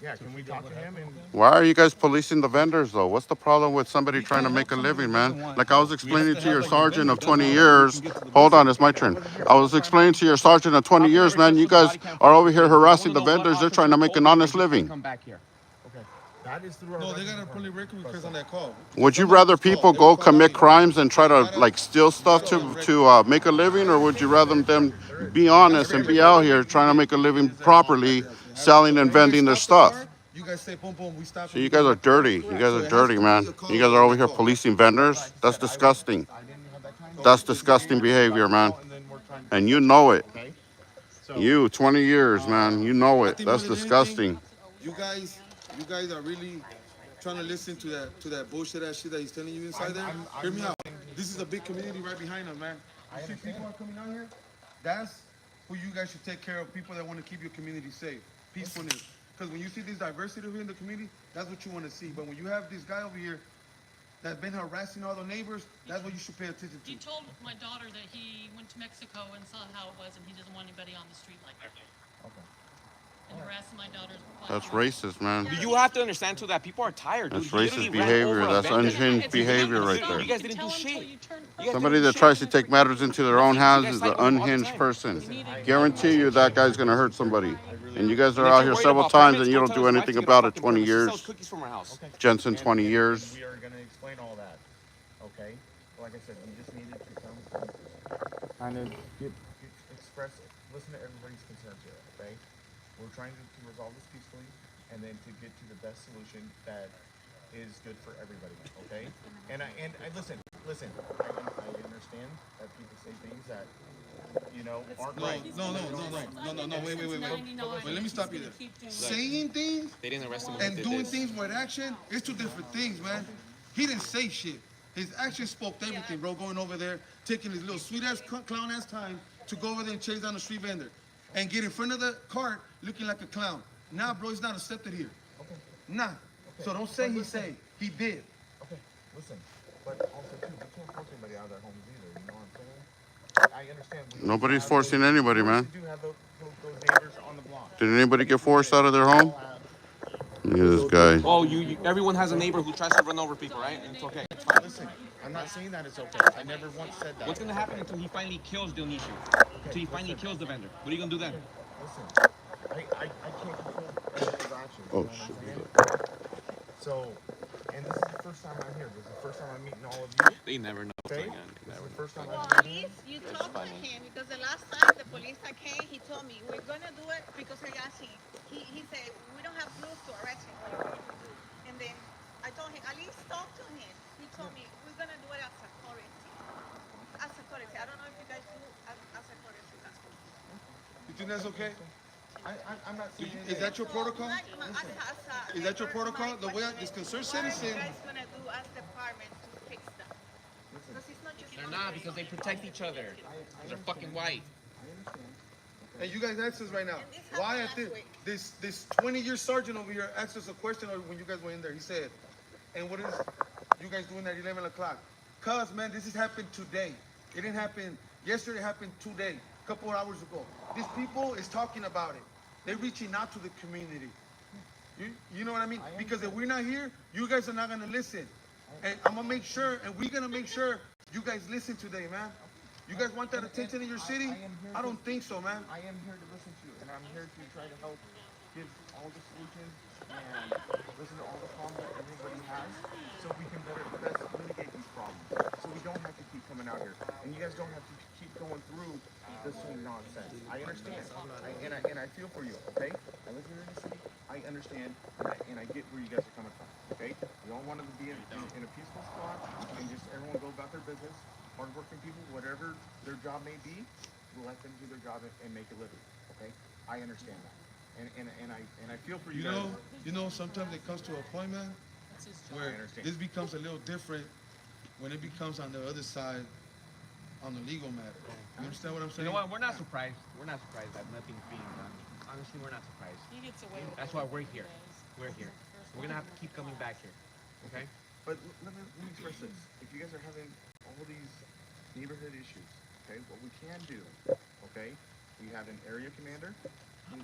Yeah, can we talk to him? And Why are you guys policing the vendors though? What's the problem with somebody trying to make a living, man? Like I was explaining to your sergeant of 20 years. Hold on, it's my turn. I was explaining to your sergeant of 20 years, man. You guys are over here harassing the vendors. They're trying to make an honest living. Come back here. okay, that is through our. No, they got a probably record because on that call. Would you rather people go commit crimes and try to like steal stuff to make a living, or would you rather them be honest and be out here trying to make a living properly, selling and vending their stuff? You guys say boom boom, we stop. So you guys are dirty. You guys are dirty, man. You guys are over here policing vendors. That's disgusting. That's disgusting behavior, man. And you know it. You, 20 years, man. You know it. That's disgusting. You guys are really trying to listen to that bullshit ass shit that he's telling you inside there. Hear me out. This is a big community right behind us, man. You see people are coming out here. That's who you guys should take care of. People that want to keep your community safe, peacefulness. Because when you see this diversity here in the community, that's what you want to see. But when you have this guy over here that's been harassing all the neighbors, that's what you should pay attention to. He told my daughter that he went to Mexico and saw how it was, and he doesn't want anybody on the street like that. Okay. And harassing my daughter's. That's racist, man. You have to understand too that people are tired. That's Dude. He literally racist ran behavior. over a That's vendor. unhinged behavior right there. You guys didn't do shit. Somebody that tries to take matters into their own hands is an unhinged person. Guarantee you that guy's gonna hurt somebody. And you guys are out here several times and you don't do anything about it. 20 years. Cookies from our house. Jensen, 20 years. We are going to explain all that. Okay? Like I said, we just needed to kind of express, listen to everybody's concerns here. Okay? We're trying to resolve this peacefully and then to get to the best solution that is good for everybody. Okay? And I listen. I understand that people say things that aren't right. No, wait. Wait, let me stop you there. Saying things They didn't arrest him. and doing things with action is two different things, man. He didn't say shit. His actions spoke everything, bro. Going over there, taking his little sweet ass clown ass time to go over there and chase down the street vendor and get in front of the cart looking like a clown. Nah, bro, it's not accepted here. Okay. Nah. So don't say he say. He did. Okay, listen. But also, too, we can't force anybody out of their homes either. You know what I'm saying? I understand. Nobody's forcing anybody, man. We do have those neighbors on the block. Did anybody get forced out of their home? Look at this guy. Oh, everyone has a neighbor who tries to run over people, right? And it's okay. It's fine. Listen, I'm not saying that it's okay. I never once said that. What's gonna happen until he finally kills Dionisio? Until he finally kills the vendor? What are you gonna do then? Listen, I can't control people's actions. Oh, you know shit. what I'm saying? So, and this is the first time I'm here. This is the first time I'm meeting all of you. They never know. Okay? Again. This is the first time Well, I'm at meeting you. least you talked to him because the last time the police came, he told me we're gonna do it because I asked him. He said we don't have proof to arrest him. What are we gonna do? And then I told him at least talk to him. He told me we're gonna do it as a courtesy. As a courtesy. I don't know if you guys do as a courtesy. You think that's okay? I'm not saying Is that your protocol? Is that your First, protocol? The way this concerned citizen. What are you guys gonna do as department to fix that? Because it's not just They're not because they protect each other. Because they're fucking white. And you guys ask us right now, why at this 20-year sergeant over here asked us a question when you guys were in there. He said, and what is you guys doing at 11 o'clock? Cause, man, this has happened today. It didn't happen yesterday, it happened today. a couple of hours ago. These people is talking about it. They're reaching out to the community. You know what I mean? Because if we're not here, you guys are not gonna listen. And I'm gonna make sure, and we're gonna make sure you guys listen today, man. You guys want that attention in your city? I don't think so, man. I am here to listen to you, and I'm here to try to help give all the solutions and listen to all the problems that everybody has, so we can best mitigate these problems. So we don't have to keep coming out here, and you guys don't have to keep going through this whole nonsense. I understand, and I feel for you. Okay, I live here in the city. I understand, and I get where you guys are coming from. Okay, we all want to be in a peaceful spot and just everyone go about their business. Hardworking people, whatever their job may be, we'll let them do their job and make a living. Okay, I understand that, and I feel for you guys. You know, sometimes it comes to a point, man, where this becomes a little different when it becomes on the other side, on the legal matter. You understand what I'm saying? You know what? We're not surprised. We're not surprised that nothing's being done. Honestly, we're not surprised. He gets away with That's why we're here. We're here. We're gonna have to keep coming back here. Okay? But let me express this. If you guys are having all these neighborhood issues, okay, what we can do, okay, we have an area commander, an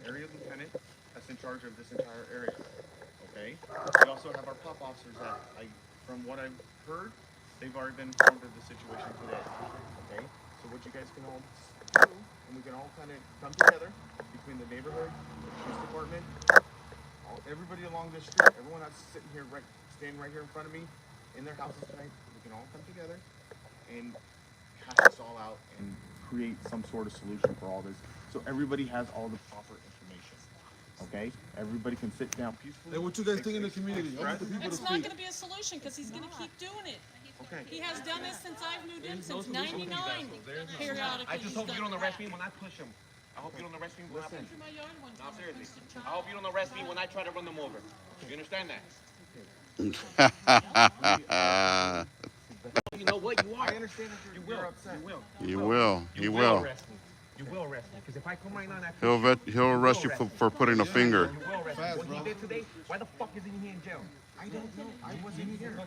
area lieutenant that's in charge of this entire area, okay? We also have our pop officers that, from what I've heard, they've already been informed of the situation today, okay? So what you guys can all do, and we can all kind of come together between the neighborhood, the police department, everybody along this street, everyone that's sitting here, standing right here in front of me, in their houses tonight, we can all come together and hash this all out and create some sort of solution for all this, so everybody has all the proper information. Okay, everybody can sit down peacefully. Hey, what you guys think in the community? I want the people to It's not speak. gonna be a solution, because he's gonna keep doing it. Okay. He has done this since I've moved in, since No solution with you guys, '99. so there's no- Periodically, I just hope you don't arrest me when I push him. I hope you don't arrest me when I push him. Through my yard one No, time. seriously. I hope you don't arrest me when I try to run them over. You understand that? You know what? You are. I understand that you're upset. You will. You will. You You will will. arrest me. You will arrest me. Because if I come right now and I He'll arrest you for putting a finger. You will arrest me. What he did today, why the fuck isn't he in jail? I don't know. I wasn't here.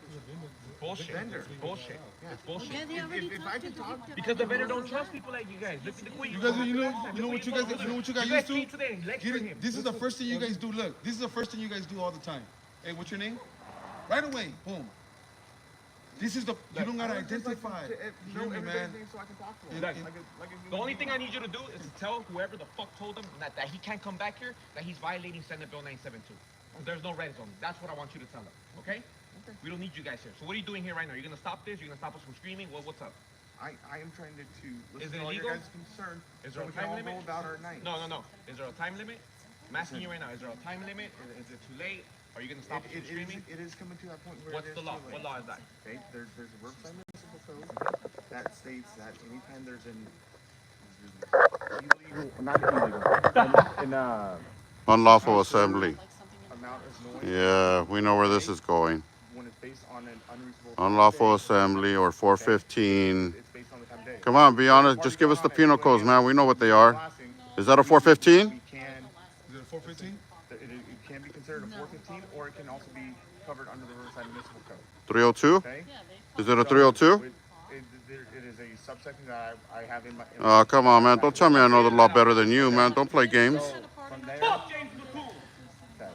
Bullshit. Bullshit. It's bullshit. If I can talk to Because the vendor don't trust people like you guys. Look at the queen. You guys, you know what you guys used to? Today. Legs Get for it. him. This is the first thing you guys do. Look, this is the first thing you guys do all the time. Hey, what's your name? Right away, boom. This is the, you don't gotta identify. Hear me, man. so I can talk to Look, him. The only thing I need you to do is to tell whoever the fuck told him that he can't come back here, that he's violating Senate Bill 972. There's no red zone. That's what I want you to tell him. Okay? We don't need you guys here. So what are you doing here right now? You're gonna stop this? You're gonna stop us from screaming? What's up? I am trying to Is listen it to all your illegal? guys' concern. Is so there a we can time all limit? go about our night. No. Is there a time limit? I'm asking you right now. Is there a time limit? Is it too late? Are you gonna stop us from screaming? It is coming to that point where What's it is the law? too late. What law is that? Okay, there's a Riverside municipal code that states that anytime there's an illegal, not illegal, Unlawful assembly. amount of noise. Yeah, we know where this is going. When it's based on an unreasonable Unlawful assembly or 415. it's based on the time of day. Come on, be honest. Just give us the penal codes, man. We know what they are. Is that a 415? We can, Is it a 415? it can be considered a 415, or it can also be covered under the Riverside Municipal Code. 302? Okay? Is it a 302? It is a subsection that I have in my. Oh, come on, man. Don't tell me I know the law better than you, man. Don't play games. From there. Fuck James McCool! Okay.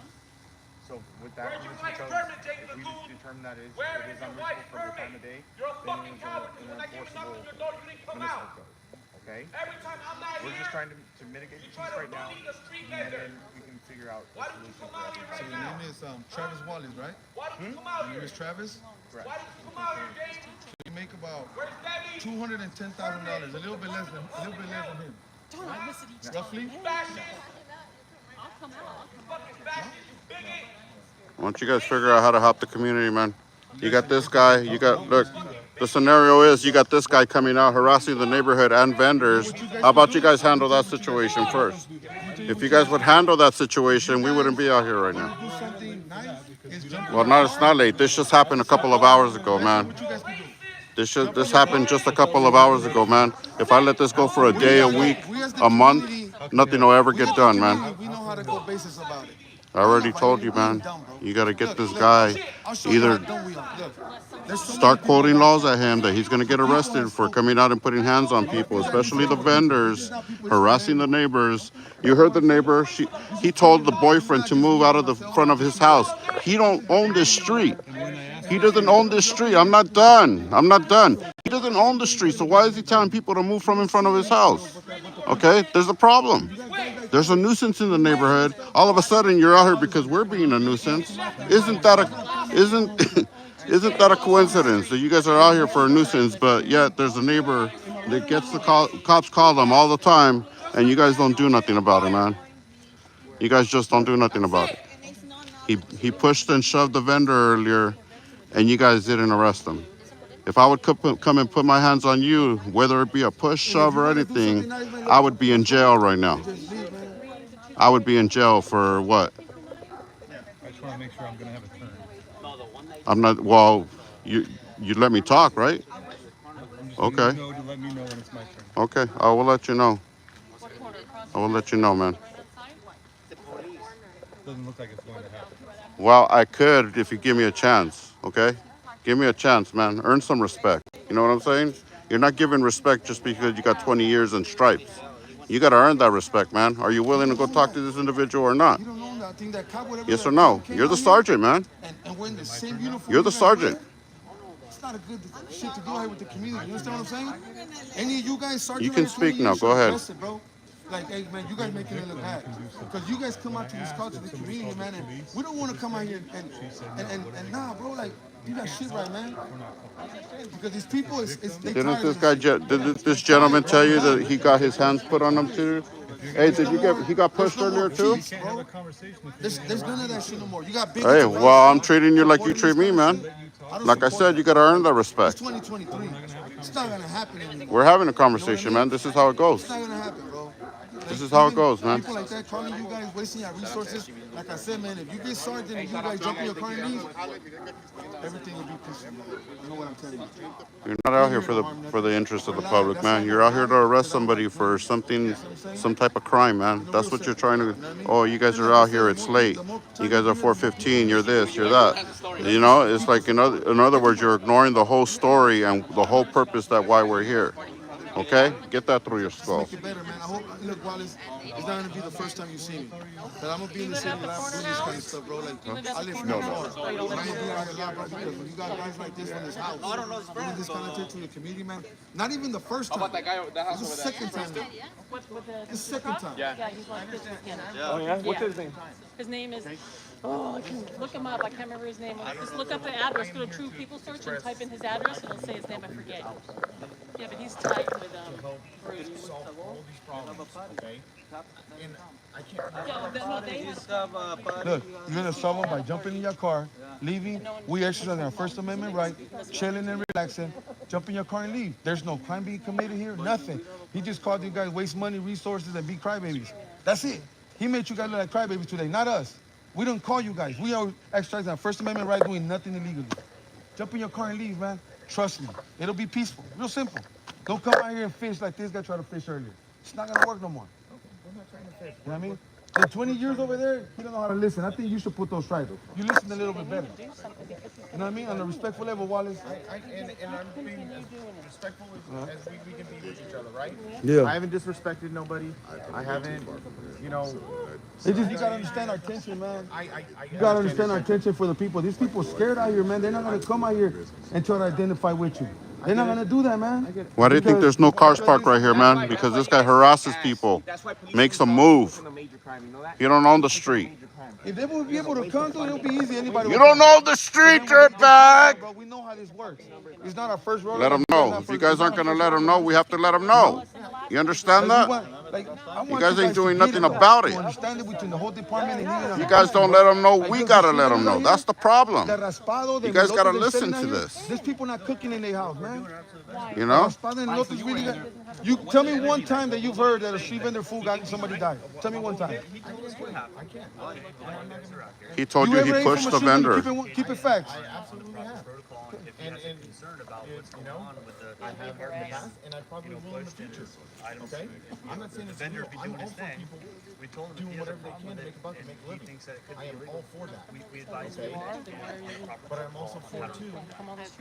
So with that, Where's your municipal white code, permit, James if we McCool? determine that it Where is is your unreasonable white for the time permit? of day, You're a then it fucking is coward. an When I came and knocked on enforceable your door, you didn't come municipal out. code. Okay? Every time I'm not We're here, just trying to mitigate the you try peace to right now, bully the street and vendor. then we can figure out Why a don't you solution come for out here everybody. So right your now? name is Travis Wallace, right? Why don't you come out Your name here? is Travis? Correct. Why don't you come out here, James? You make about Where's Debbie? $210,000, a little bit less than him. Don't I miss it each time. Roughly? Fascist! I'll come out. Fucking fascist, you bigot! Why don't you guys figure out how to help the community, man? You got this guy. You got, look, the scenario is you got this guy coming out harassing the neighborhood and vendors. How about you guys handle that situation first? If you guys would handle that situation, we wouldn't be out here right now. Do something nice, is jump Well, no, it's not late. This just happened a couple of hours ago, man. what you guys can do. This happened just a couple of hours ago, man. If I let this go for a day, a week, a month, nothing will ever get done, man. We know how to go basis about it. I already told you, man. You got to get this guy either start quoting laws at him that he's going to get arrested for coming out and putting hands on people, especially the vendors, harassing the neighbors. You heard the neighbor. He told the boyfriend to move out of the front of his house. He don't own this street. He doesn't own this street. I'm not done. I'm not done. He doesn't own the street, so why is he telling people to move from in front of his house? Okay, there's a problem. There's a nuisance in the neighborhood. All of a sudden, you're out here because we're being a nuisance. Isn't that isn't that a coincidence that you guys are out here for a nuisance, but yet there's a neighbor that gets the cops call them all the time, and you guys don't do nothing about it, man. You guys just don't do nothing about it. He pushed and shoved the vendor earlier, and you guys didn't arrest him. If I would come and put my hands on you, whether it be a push, shove, or anything, I would be in jail right now. I would be in jail for what? I just want to make sure I'm going to have a turn. I'm not, well, you let me talk, right? I'm just Okay. to let me know when it's my turn. Okay, I will let you know. I will let you know, man. Doesn't look like it's going to happen. Well, I could if you give me a chance, okay? Give me a chance, man. Earn some respect. You know what I'm saying? You're not giving respect just because you got 20 years and stripes. You got to earn that respect, man. Are you willing to go talk to this individual or not? Yes or no? You're the sergeant, man. You're the sergeant. It's not a good shit to go ahead with the community. You understand what I'm saying? Any of you guys, sergeant, You can speak now. Go ahead. bro. Like, hey, man, you guys making it look bad. Because you guys come out to this call to the community, man, and we don't want to come out here and nah, bro, like, you got shit right, man. Because these people, they Didn't this guy, did this gentleman tell you that he got his hands put on him too? Hey, he got pushed earlier too? There's none of that shit no more. You got big. Hey, well, I'm treating you like you treat me, man. Like I said, you got to earn that respect. It's 2023. It's not going to happen anymore. We're having a conversation, man. This is how it goes. It's not going to happen, bro. This is how it goes, man. People like that calling you guys, wasting your resources. Like I said, man, if you get sergeant and you guys jump in your car and leave, everything will be peaceful. You know what I'm telling you. You're not out here for the interest of the public, man. You're out here to arrest somebody for something, some type of crime, man. That's what you're trying to. Oh, you guys are out here. It's late. You guys are 4:15. You're this. You're that. You know, it's like in other words, you're ignoring the whole story and the whole purpose that why we're here. Okay? Get that through your skull. Make it better, man. I hope, look, Wallace, it's not going to be the first time you see me. But I'm going to be in the city a lot doing this kind of stuff, bro. Like, I live from far. I'm going to be out a lot, bro, because when you got guys like this in this house, doing this kind of thing to the community, man, not even the first time. It's the second time now. It's the second time. Yeah, he's like this weekend. Oh yeah? What's his name? His name is, I can look him up. I can't remember his name. Just look up the address. Go to True People Search and type in his address, and it'll say his name. I forget. Yeah, but he's tight with Bruce. Solve all these problems, okay? And I can't. Look, you're going to solve them by jumping in your car, leaving. We exercise our First Amendment right, chilling and relaxing. Jump in your car and leave. There's no crime being committed here, nothing. He just called you guys waste money, resources, and be crybabies. That's it. He made you guys look like crybabies today, not us. We don't call you guys. We are exercising our First Amendment right, doing nothing illegally. Jump in your car and leave, man. Trust me. It'll be peaceful. Real simple. Don't come out here and fish like this guy tried to fish earlier. It's not going to work no more. I'm not trying to fish. You know what I mean? In 20 years over there, he don't know how to listen. I think you should put those stripes. You listen a little bit better. You know what I mean? On a respectful level, Wallace. And I'm being as respectful as we can be with each other, right? Yeah. I haven't disrespected nobody. I haven't, you know. It's just you gotta understand our tension, man. You gotta understand our tension for the people. These people scared out here, man. They're not gonna come out here and try to identify with you. They're not gonna do that, man. Why do you think there's no cars parked right here, man? Because this guy harasses people, makes them move. You don't own the street. If they would be able to come, it'll be easy. Anybody. You don't own the street, dirtbag. Bro, we know how this works. It's not our first rodeo. Let them know. If you guys aren't gonna let them know, we have to let them know. You understand that? You guys ain't doing nothing about it. Understand it between the whole department and You guys don't let them know. We gotta let them know. That's the problem. You guys gotta listen to this. There's people not cooking in their house, man. You know? You tell me one time that you've heard that a street vendor food got somebody died. Tell me one time. He told you he pushed the vendor. Keep it facts. if he has a concern about what's going on with the I have in the being, past, and I probably will in the pushed and future. items. Okay, If I'm not saying the it's vendor illegal. be I'm doing all his for thing. people We told him if doing he has a whatever they problem can with to it make a buck and and make a he living. thinks that it could I be am illegal, all for that. we advise Okay. him. But I'm also for too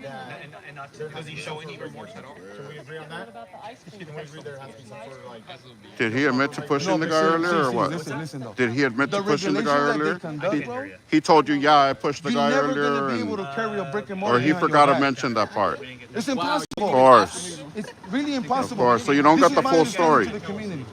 that And not there does has he to be show some any sort of remorse at all? Can we agree on that? Can we agree there has to be some sort of like? Did he admit to pushing the guy earlier or what? Listen though. Did he admit to pushing the guy earlier? Conduct, bro, He told you, yeah, I pushed the you're guy never gonna earlier, be able and, to carry a brick and mortar or he behind your forgot to back. mention that part. It's impossible. Of course, It's really of impossible. course. So you don't This got is the my full understanding story. to the community.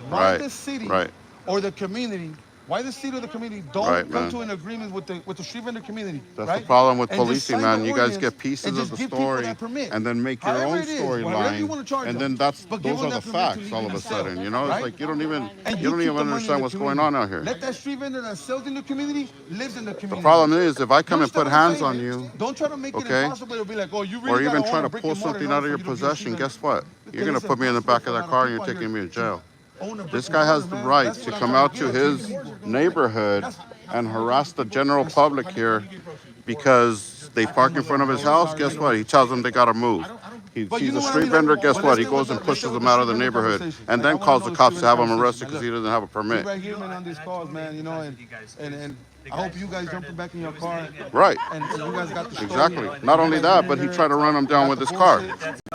Why Right, the city right, or the community? Why the city or the community don't right, come man. to an agreement with the street vendor community, That's right? the problem with And just policing, sign man. the You guys ordinance get pieces and of just the give people story that permit. and then make your However own it is, whatever you storyline, want to charge and them. then that's But give those them are the that permit to facts all of a legally sell, sudden. You know, it's right? like you don't even And you don't keep even the money in understand the what's going community. on out here. Let that street vendor that sells in the community lives in the The community. problem is, if I come You and put understand what I'm hands on saying? you, Don't try to make it okay, impossible. It'll be like, oh, you or really even gotta try own to a brick pull and mortar something in out order of for your you to be a possession, street vendor. guess what? You're Because gonna it's put me in the impossible back for of a that lot car of and you're people out taking here me to jail. to own a brick This and guy has mortar, the man. right That's to what I'm come trying out to to get his neighborhood and harass the general public here because they park in front of his house. Guess what? He tells them they gotta move. He But you sees know a what I street mean? vendor. But Guess let's what? He stay with goes and the- let's stay pushes with them the out of the street vendor neighborhood conversation. and Like, I then wanna calls know the the cops street to have vendor him arrested because conversation. he doesn't have a permit. Right here, man, on these calls, man, you know, and I hope you guys jumping back in your car. Right. And you guys got the story. Exactly. Not only that, but he tried to run him down with his car.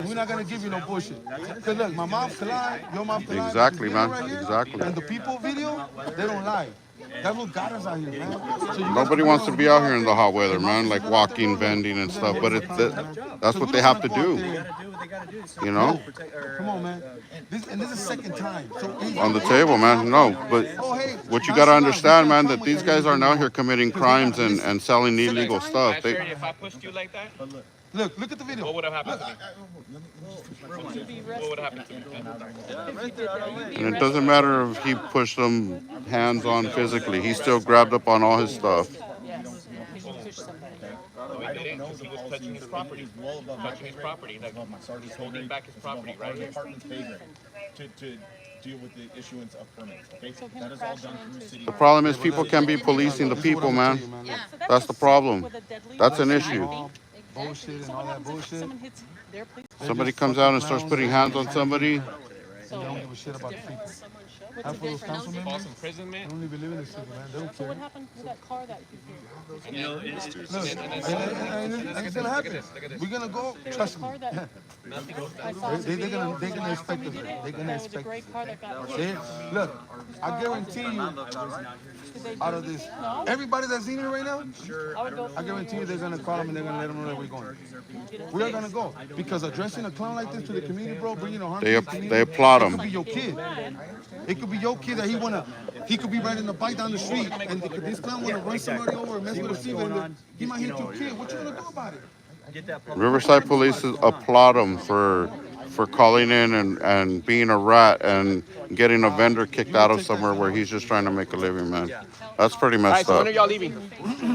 We're not gonna give you no bullshit. Cause look, my mouth can lie, your mouth can lie. Exactly, This video man. right here, Exactly. And the people video, they don't lie. That's what got us out here, man. So you guys Nobody can wants go to be out out here in the hot weather, and man, like officers are out there, walking, bro, vending, and we're stuff. gonna But work it's with that, them, man. that's 'Cause what we they don't have to wanna go out do. there. Do what they gotta do. So You know, Come on, man. This is the second time. So on the table, man. No, but what you gotta understand, man, that these guys aren't out here committing crimes and selling illegal stuff. They, If I pushed you like that, Look at the video. what would have happened to me? What would have happened to me? and it doesn't matter if he pushed them hands on physically. He still grabbed up on all his stuff. Yes, because you push somebody. No, he didn't, because he was touching his property. Touching his property, like he's holding back his property, right? To deal with the issuance of permits, okay? That is all done through city. The problem is people can't be policing the people, man. That's the problem. That's an issue. Bullshit and all that bullshit. Someone hits their police. Somebody comes out and starts putting hands on somebody. They don't give a shit about the people. What's Half the of those council difference? members False imprisonment. don't even live in the city, man. They don't So what care. happened to that car that you you know, Look, and it's gonna happen. We're gonna go. Trust me. car that I saw on the They're video, gonna the expect last time you us. did it, They're gonna that was a expect gray us. car that got They, hit. look, I guarantee you, Did they out do of this, anything? No. everybody that's in here right now, I would go I guarantee you they're gonna call them and they're gonna let them know that we're going. We are gonna go because addressing a clown like this to the community, bro, bringing no harm to the community. They applaud It could him. be your kid. It could be your kid that he could be riding a bike down the street and this clown wanna run somebody over and mess with a street vendor. He might hit your kid. What you gonna do about it? get that public. Riverside police applaud him for calling in and being a rat and getting a vendor kicked out of somewhere where he's just trying to make a living, man. That's pretty All right, messed so when up. are y'all leaving?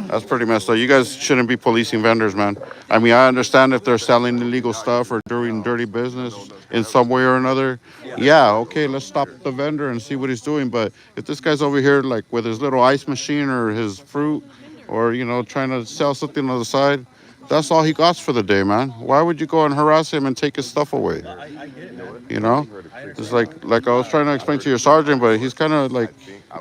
That's pretty messed up. You guys shouldn't be policing vendors, man. I mean, I understand if they're selling illegal stuff or doing dirty business in some way or another. Yeah, okay, let's stop the vendor and see what he's doing. But if this guy's over here, like with his little ice machine or his fruit or, you know, trying to sell something on the side, that's all he got for the day, man. Why would you go and harass him and take his stuff away? I get it, man. You know, it's like I was trying to explain to your sergeant, but he's kind of like,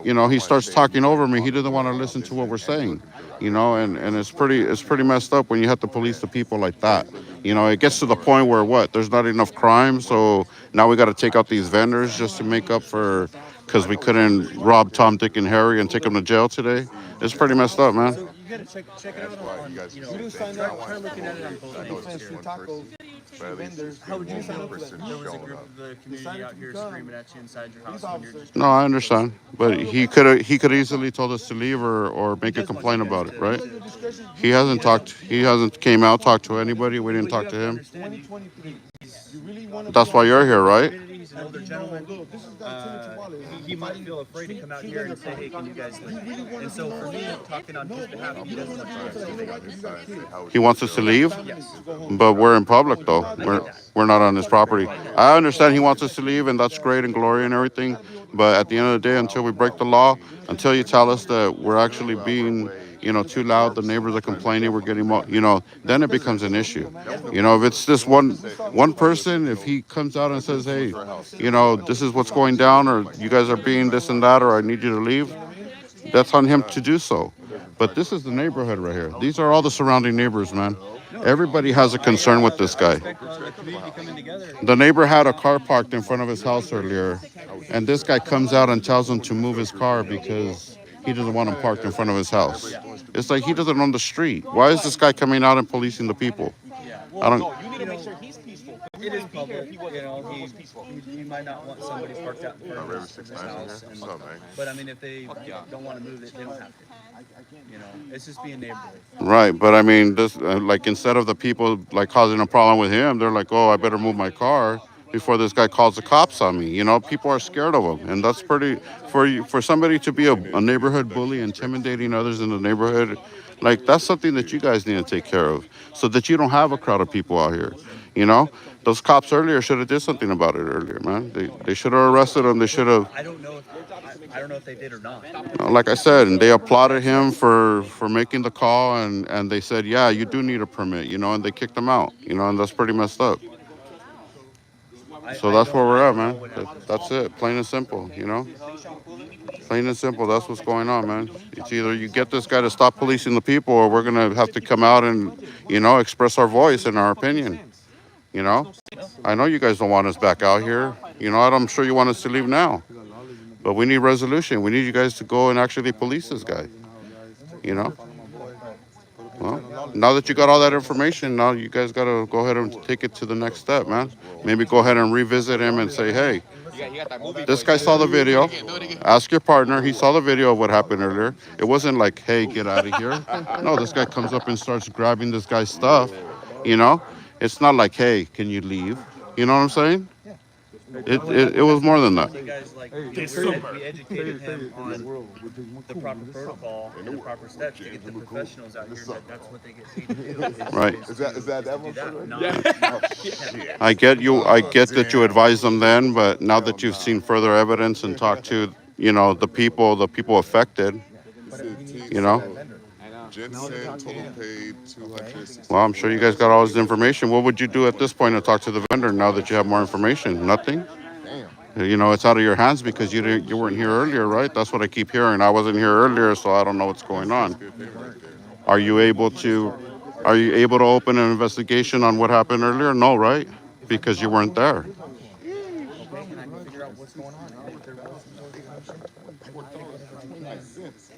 you know, he starts talking over me. He doesn't want to listen to what we're saying, you know, and it's pretty messed up when you have to police the people like that. You know, it gets to the point where what? There's not enough crime, so now we got to take out these vendors just to make up for because we couldn't rob Tom, Dick, and Harry and take them to jail today. It's pretty messed up, man. So you gotta check it out on, you know, You didn't sign try up. looking at it on both ends Fancy here. tacos, vendors. How would you didn't sign feel up for if that. there was a group of the community out here screaming at you inside your house when you're just No, I understand, but he could easily told us to leave or make a complaint about it, right? He hasn't came out, talked to anybody. We didn't talk to him. 2023. You really want to That's why you're here, right? He's an older gentleman. This is got He might feel afraid to come out here and say, hey, can you guys leave? And so for me, talking on his behalf, he doesn't want you to He wants us to leave, but we're in public though. We're not on his property. I understand he wants us to leave, and that's great and glory and everything. But at the end of the day, until we break the law, until you tell us that we're actually being too loud. The neighbors are complaining. We're getting more, then it becomes an issue. If it's this one person, if he comes out and says, hey, this is what's going down, or you guys are being this and that, or I need you to leave, that's on him to do so. But this is the neighborhood right here. These are all the surrounding neighbors, man. Everybody has a concern with this guy. The neighbor had a car parked in front of his house earlier, and this guy comes out and tells him to move his car because he doesn't want him parked in front of his house. It's like he doesn't own the street. Why is this guy coming out and policing the people? I don't. You need to make sure he's peaceful. It is public, he might not want somebody parked out in front of his house. But I mean, if they don't want to move it, they don't have to. It's just being neighborly. Right, but I mean, this like instead of the people like causing a problem with him, they're like, oh, I better move my car before this guy calls the cops on me. People are scared of him, and that's pretty for somebody to be a neighborhood bully, intimidating others in the neighborhood. Like that's something that you guys need to take care of, so that you don't have a crowd of people out here. Those cops earlier should have did something about it earlier, man. They should have arrested him. They should have. I don't know if they did or not. Like I said, and they applauded him for making the call, and they said, yeah, you do need a permit, and they kicked him out, and that's pretty messed up. So that's where we're at, man. That's it, plain and simple, Plain and simple, that's what's going on, man. It's either you get this guy to stop policing the people, or we're going to have to come out and, express our voice and our opinion, I know you guys don't want us back out here. I'm sure you want us to leave now. But we need resolution. We need you guys to go and actually police this guy. Well, now that you got all that information, now you guys got to go ahead and take it to the next step, man. Maybe go ahead and revisit him and say, hey, this guy saw the video. Ask your partner. He saw the video of what happened earlier. It wasn't like, hey, get out of here. No, this guy comes up and starts grabbing this guy's stuff. It's not like, hey, can you leave? You know what I'm saying? It was more than that. You guys we educated him on the proper protocol and the proper steps to get the professionals out here. That's what they get paid to do. Right. Is that one? I get you. I get that you advised them then, but now that you've seen further evidence and talked to, the people affected, Jensen total paid $260. Well, I'm sure you guys got all this information. What would you do at this point to talk to the vendor now that you have more information? Nothing? It's out of your hands because you weren't here earlier, right? That's what I keep hearing. I wasn't here earlier, so I don't know what's going on. Are you able to open an investigation on what happened earlier? No, right? Because you weren't there.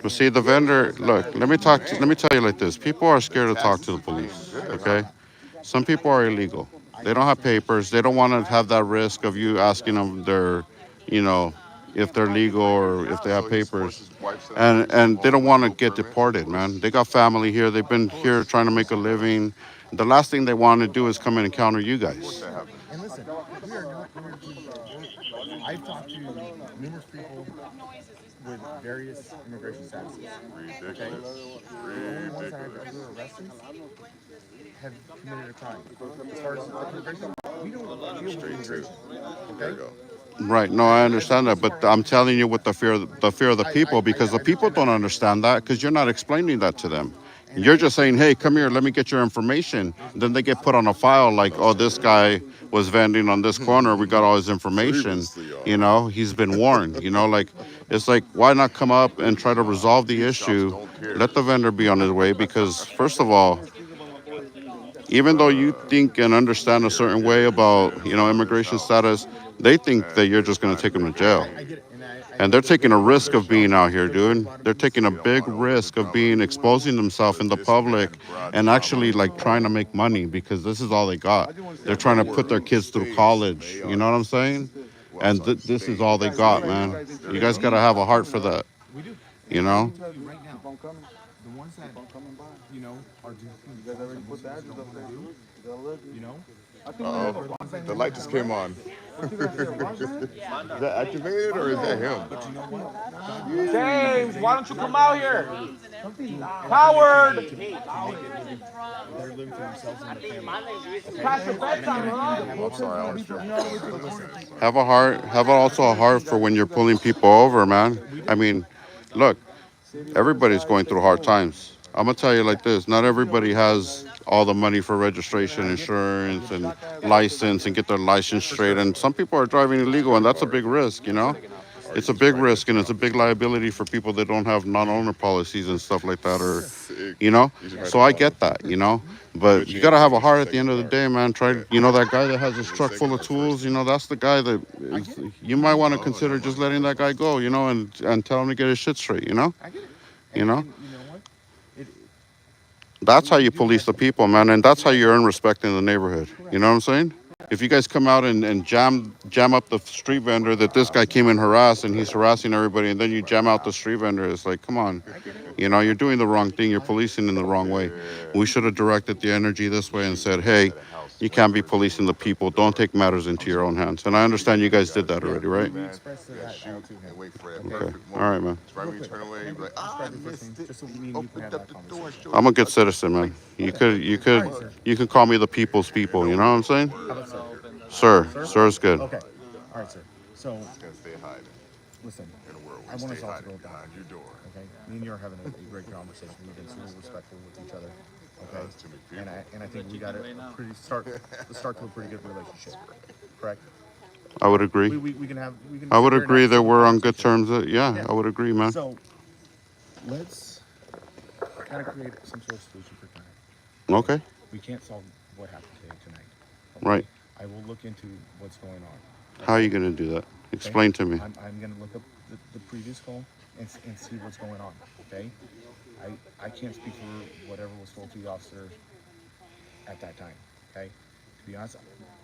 But see, the vendor, look, let me tell you like this. People are scared to talk to the police, okay? Some people are illegal. They don't have papers. They don't want to have that risk of you asking them if they're legal or if they have papers. And they don't want to get deported, man. They got family here. They've been here trying to make a living. The last thing they want to do is come in and counter you guys. And listen, we are not going to. I've talked to numerous people with various immigration statuses. Ridiculous. The only ones that have ever arrested have committed a crime. As far as immigration, we don't deal with immigration. Okay? Right. No, I understand that, but I'm telling you with the fear of the people, because the people don't understand that because you're not explaining that to them. You're just saying, hey, come here, let me get your information. Then they get put on a file like, oh, this guy was vending on this corner. We got all his information. He's been warned. It's like, why not come up and try to resolve the issue? Let the vendor be on his way because, first of all, even though you think and understand a certain way about, immigration status, they think that you're just going to take them to jail. And they're taking a risk of being out here, dude. They're taking a big risk of exposing themselves in the public and actually like trying to make money because this is all they got. They're trying to put their kids through college. You know what I'm saying? And this is all they got, man. You guys got to have a heart for that. You know? Right now, the ones that, are doing you guys already put that, the light just came on. Is that activated or is that him? James, why don't you come out here? Howard! They're living for themselves and their family. Past your bedtime, huh? I'm sorry, I was Have also a heart for when you're pulling people over, man. I mean, look, everybody's going through hard times. I'm gonna tell you like this: not everybody has all the money for registration, insurance, and license, and get their license straight. And some people are driving illegal, and that's a big risk. You know, it's a big risk, and it's a big liability for people that don't have non-owner policies and stuff like that, or you know. So I get that, you know. But you gotta have a heart at the end of the day, man. Try, you know, that guy that has his truck full of tools. You know, that's the guy that you might want to consider just letting that guy go. You know, and tell him to get his shit straight. You know. You know. That's how you police the people, man, and that's how you earn respect in the neighborhood. You know what I'm saying? If you guys come out and jam up the street vendor that this guy came and harassed, and he's harassing everybody, and then you jam out the street vendor, it's like, come on, you know, you're doing the wrong thing. You're policing in the wrong way. We should have directed the energy this way and said, hey, you can't be policing the people. Don't take matters into your own hands. And I understand you guys did that already, right? Okay. All right, man. I'm a good citizen, man. You can call me the people's people. You know what I'm saying? Sir. Sir's good. Okay. All right, sir. So, listen, I want us all to go down. Okay? Me and you are having a great conversation. We've been super respectful with each other. Okay? And I think we got a start to a pretty good relationship. Correct? I would agree. We can have. I would agree that we're on good terms. Yeah, I would agree, man. So, let's kind of create some sort of solution for tonight. Okay. We can't solve what happened today tonight. Okay? Right. I will look into what's going on. How are you going to do that? Explain to me. I'm going to look up the previous call and see what's going on, okay? I can't speak for whatever was told to the officer at that time, okay? To be honest,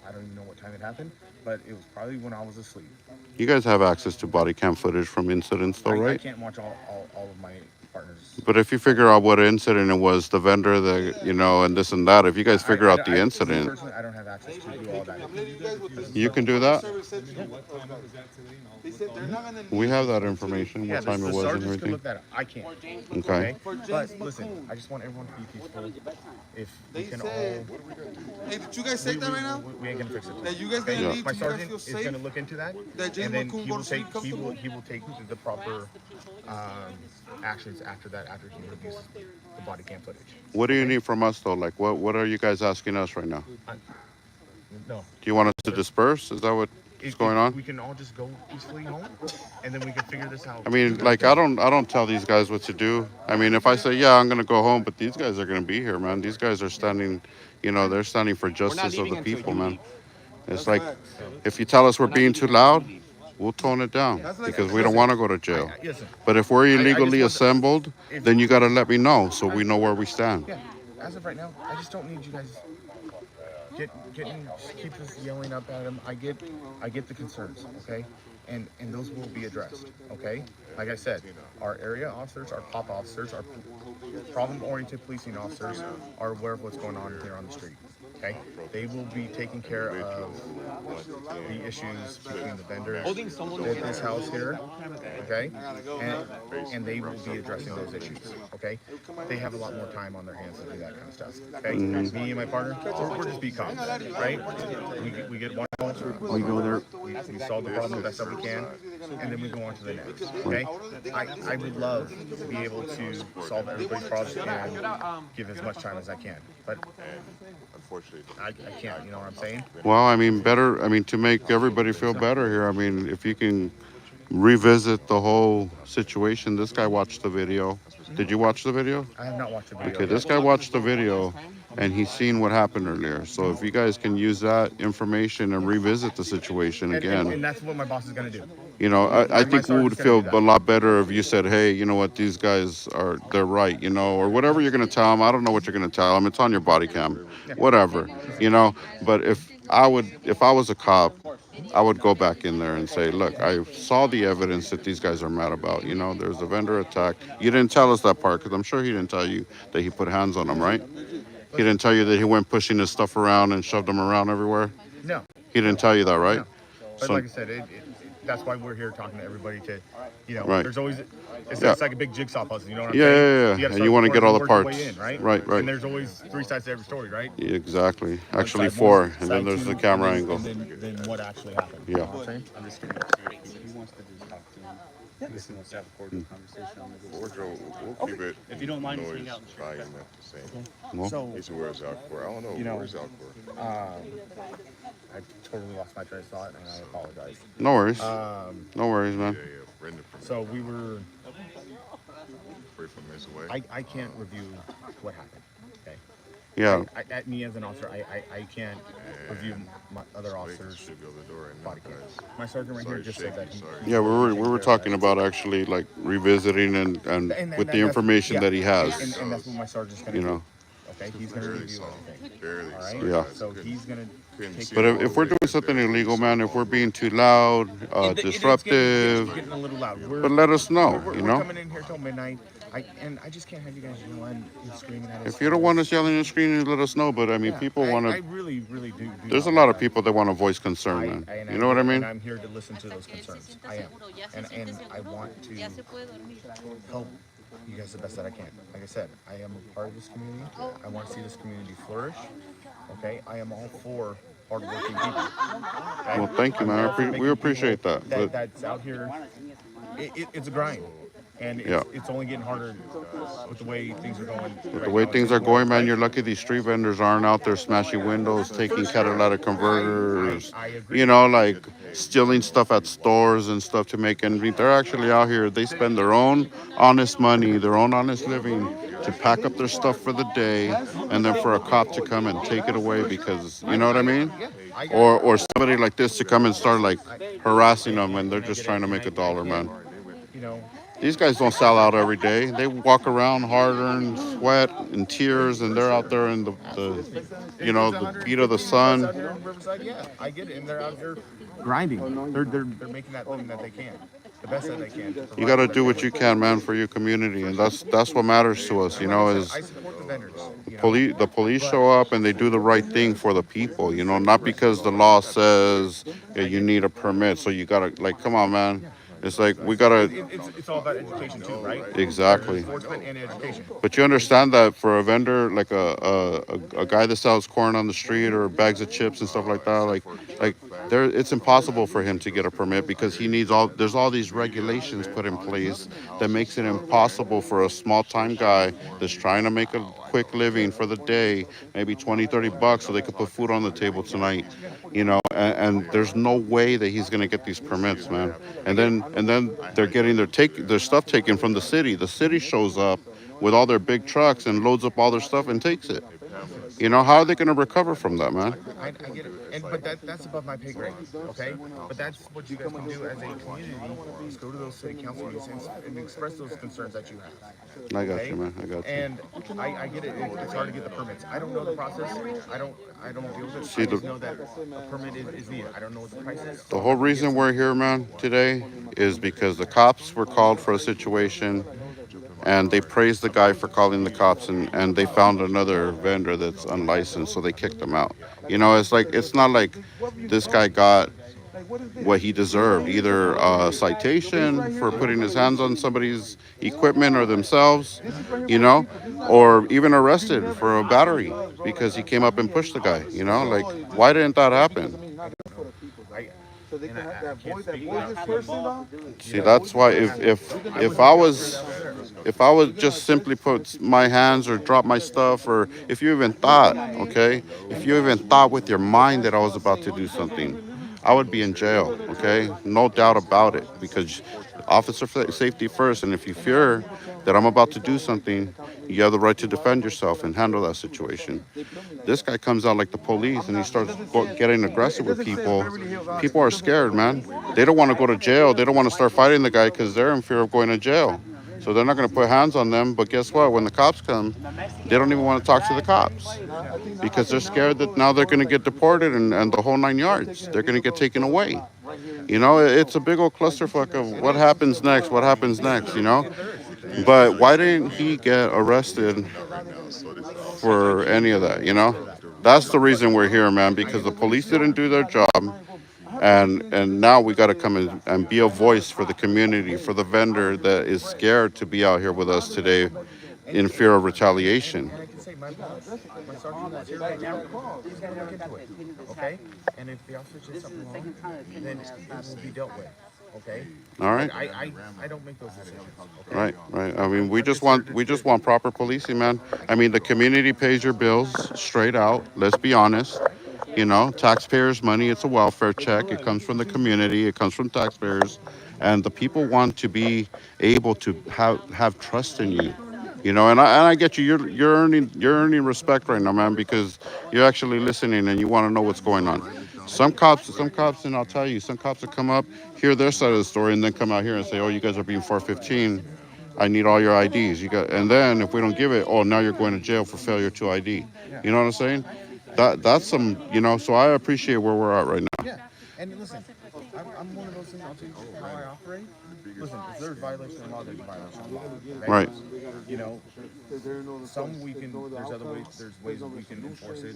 I don't even know what time it happened, but it was probably when I was asleep. You guys have access to body cam footage from incidents, though, right? I can't watch all of my partners. But if you figure out what incident it was, the vendor, you know, and this and that, if you guys figure out the incident. Personally, I don't have access to do all that. You can do that? We have that information, what time it was and everything. Look that up. I can't. Okay. But listen, I just want everyone to be peaceful. If we can all... Hey, did you guys say that right now? We ain't gonna fix it. That you guys gonna leave? My You guys sergeant feel is safe? gonna look into that, That and then James he will McCool take comfortable? he will take the proper actions after that, after he reviews the body cam footage. What do you need from us, though? Like, what are you guys asking us right now? No. Do you want us to disperse? Is that what's going on? We can all just go peacefully home, and then we can figure this out. I mean, like, I don't tell these guys what to do. I mean, if I say, yeah, I'm gonna go home, but these guys are gonna be here, man. These guys are standing, you know, they're standing for justice of the people, man. It's like, if you tell us we're being too loud, we'll tone it down because we don't want to go to jail. But if we're illegally assembled, then you got to let me know so we know where we stand. Yeah, as of right now, I just don't need you guys keep this yelling up at him. I get the concerns, okay? And those will be addressed, okay? Like I said, our area officers, our pop officers, our problem-oriented policing officers are aware of what's going on here on the street, okay? They will be taking care of the issues between the vendors at this house here, okay? And they will be addressing those issues, okay? They have a lot more time on their hands to do that kind of stuff, okay? Me and my partner, we're just be calm, right? We get one call, we go there, we solve the problem the best that we can, and then we go on to the next, okay? I would love to be able to solve everybody's problems and give as much time as I can, but I can't, you know what I'm saying? Well, I mean, to make everybody feel better here, I mean, if you can revisit the whole situation. This guy watched the video. Did you watch the video? I have not watched the video. Okay, this guy watched the video and he's seen what happened earlier. So if you guys can use that information and revisit the situation again. And that's what my boss is going to do. You know, I think we would feel a lot better if you said, hey, you know what, these guys they're right, you know, or whatever you're going to tell them. I don't know what you're going to tell them. It's on your body cam, whatever, you know. But if I was a cop, I would go back in there and say, look, I saw the evidence that these guys are mad about. You know, there's a vendor attack. You didn't tell us that part because I'm sure he didn't tell you that he put hands on them, right? He didn't tell you that he went pushing his stuff around and shoved them around everywhere? No. He didn't tell you that, right? No. But like I said, that's why we're here talking to everybody to, you know, right. There's always, it's like a big jigsaw puzzle, you know what I'm saying? Yeah. And you want to get all the parts. In, right? Right. And there's always 3 sides to every story, right? Yeah, exactly. Actually 4, and then there's the camera angle. And then what actually happened. Yeah. You know what I'm saying? I'm just curious. He wants to just talk to him. Unless he wants to have a cordial conversation, I'm gonna go. We'll keep it If you don't mind, just hang noise out. volume at the same. Well, So, He said, where's Alcor? I don't know. You know, Where's Alcor? I totally lost my train of thought, and I apologize. no worries. Um, No worries, man. Yeah. Brendan from so we were. 45 minutes away. I can't review what happened. Okay. Yeah. Me as an officer, I can't review my other officers' Should be over the door right body now, cams. guys. My sergeant right here just said that. Yeah, we were talking about actually like revisiting and with the information that he has. And that's what my sergeant's gonna You do. know. Okay, he's gonna review everything. Barely. All right. Yeah. So he's gonna. But if we're doing something illegal, man, if we're being too loud, disruptive, Getting a little loud. but let us know, We're you know. coming in here till midnight. I just can't have you guys yelling and screaming at us. If you don't want us yelling and screaming, let us know. But I mean, people want I to. really do. There's a lot of people that want to voice concern, man. You know what I mean? And I'm here to listen to those concerns. I am. And I want to help you guys the best that I can. Like I said, I am a part of this community. I want to see this community flourish. Okay? I am all for hardworking people. Well, thank you, man. We appreciate that. But That's out here. It's a grind. And it's only getting harder with the way things are going. with the way things are going, man, you're lucky these street vendors aren't out there smashing windows, taking catalytic converters, you know, like stealing stuff at stores and stuff to make ends meet. They're actually out here. They spend their own honest money, their own honest living to pack up their stuff for the day, and then for a cop to come and take it away because, you know what I mean? Or somebody like this to come and start like harassing them when they're just trying to make a dollar, man. You know, These guys don't sell out every day. They walk around hard-earned sweat and tears, and they're out there in the the heat of the sun. out here in Riverside, yeah, I get it. And they're out here grinding. They're making that living that they can, the best that they can. You got to do what you can, man, for your community, and that's what matters to us. You know, is I support the vendors. the police show up and they do the right thing for the people. You know, not because the law says you need a permit, so you gotta like, come on, man. It's like we gotta. It's all about education too, right? Exactly. Enforcement and education. But you understand that for a vendor, like a guy that sells corn on the street or bags of chips and stuff like that, like there, it's impossible for him to get a permit because he needs there's all these regulations put in place that makes it impossible for a small time guy that's trying to make a quick living for the day, maybe 20, 30 bucks so they could put food on the table tonight, you know, and there's no way that he's going to get these permits, man. And then they're getting their stuff taken from the city. The city shows up with all their big trucks and loads up all their stuff and takes it. You know, how are they going to recover from that, man? I get it, but that's above my pay grade, okay? But that's what you guys can do as a community, is go to those city council meetings and express those concerns that you have. I got you, man. I got you. And I get it. It's hard to get the permits. I don't know the process. I don't deal with it. See, I just know that a permit is needed. I don't know what the price is. The whole reason we're here, man, today is because the cops were called for a situation and they praised the guy for calling the cops and they found another vendor that's unlicensed, so they kicked him out. You know, it's not like this guy got what he deserved, either a citation for putting his hands on somebody's equipment or themselves, you know, or even arrested for a battery because he came up and pushed the guy, you know, like why didn't that happen? So they can have that voice this person though? See, that's why if I would just simply put my hands or drop my stuff, or if you even thought, okay, if you even thought with your mind that I was about to do something, I would be in jail, okay? No doubt about it, because officer safety first, and if you fear that I'm about to do something, you have the right to defend yourself and handle that situation. This guy comes out like the police and he starts getting aggressive with people. People are scared, man. They don't want to go to jail. They don't want to start fighting the guy because they're in fear of going to jail. So they're not going to put hands on them. But guess what? When the cops come, they don't even want to talk to the cops because they're scared that now they're going to get deported and the whole 9 yards. They're going to get taken away. You know, it's a big old clusterfuck of what happens next, you know? But why didn't he get arrested for any of that, you know? That's the reason we're here, man, because the police didn't do their job. And now we got to come in and be a voice for the community, for the vendor that is scared to be out here with us today in fear of retaliation. And I can say my boss, my sergeant was here right now. He's gonna look into it, okay? And if the officer did something wrong, then it will be dealt with, Okay. All right. But I don't make those decisions. Okay. Right, right. I mean, we just want proper policing, man. I mean, the community pays your bills straight out. Let's be honest. You know, taxpayers' money. It's a welfare check. It comes from the community. It comes from taxpayers, and the people want to be able to have trust in you. You know, and I get you. You're earning respect right now, man, because you're actually listening and you want to know what's going on. Some cops, and I'll tell you, some cops will come up, hear their side of the story, and then come out here and say, "Oh, you guys are being 415. I need all your IDs." And then if we don't give it, oh, now you're going to jail for failure to ID. You know what I'm saying? That's some, So I appreciate where we're at right now. Yeah. And listen, I'm one of those things. I'll tell you how I operate. Listen, if there's violation of law, there's a violation of law. Okay? Right. You know, some we can. There's other ways. There's ways that we can enforce it.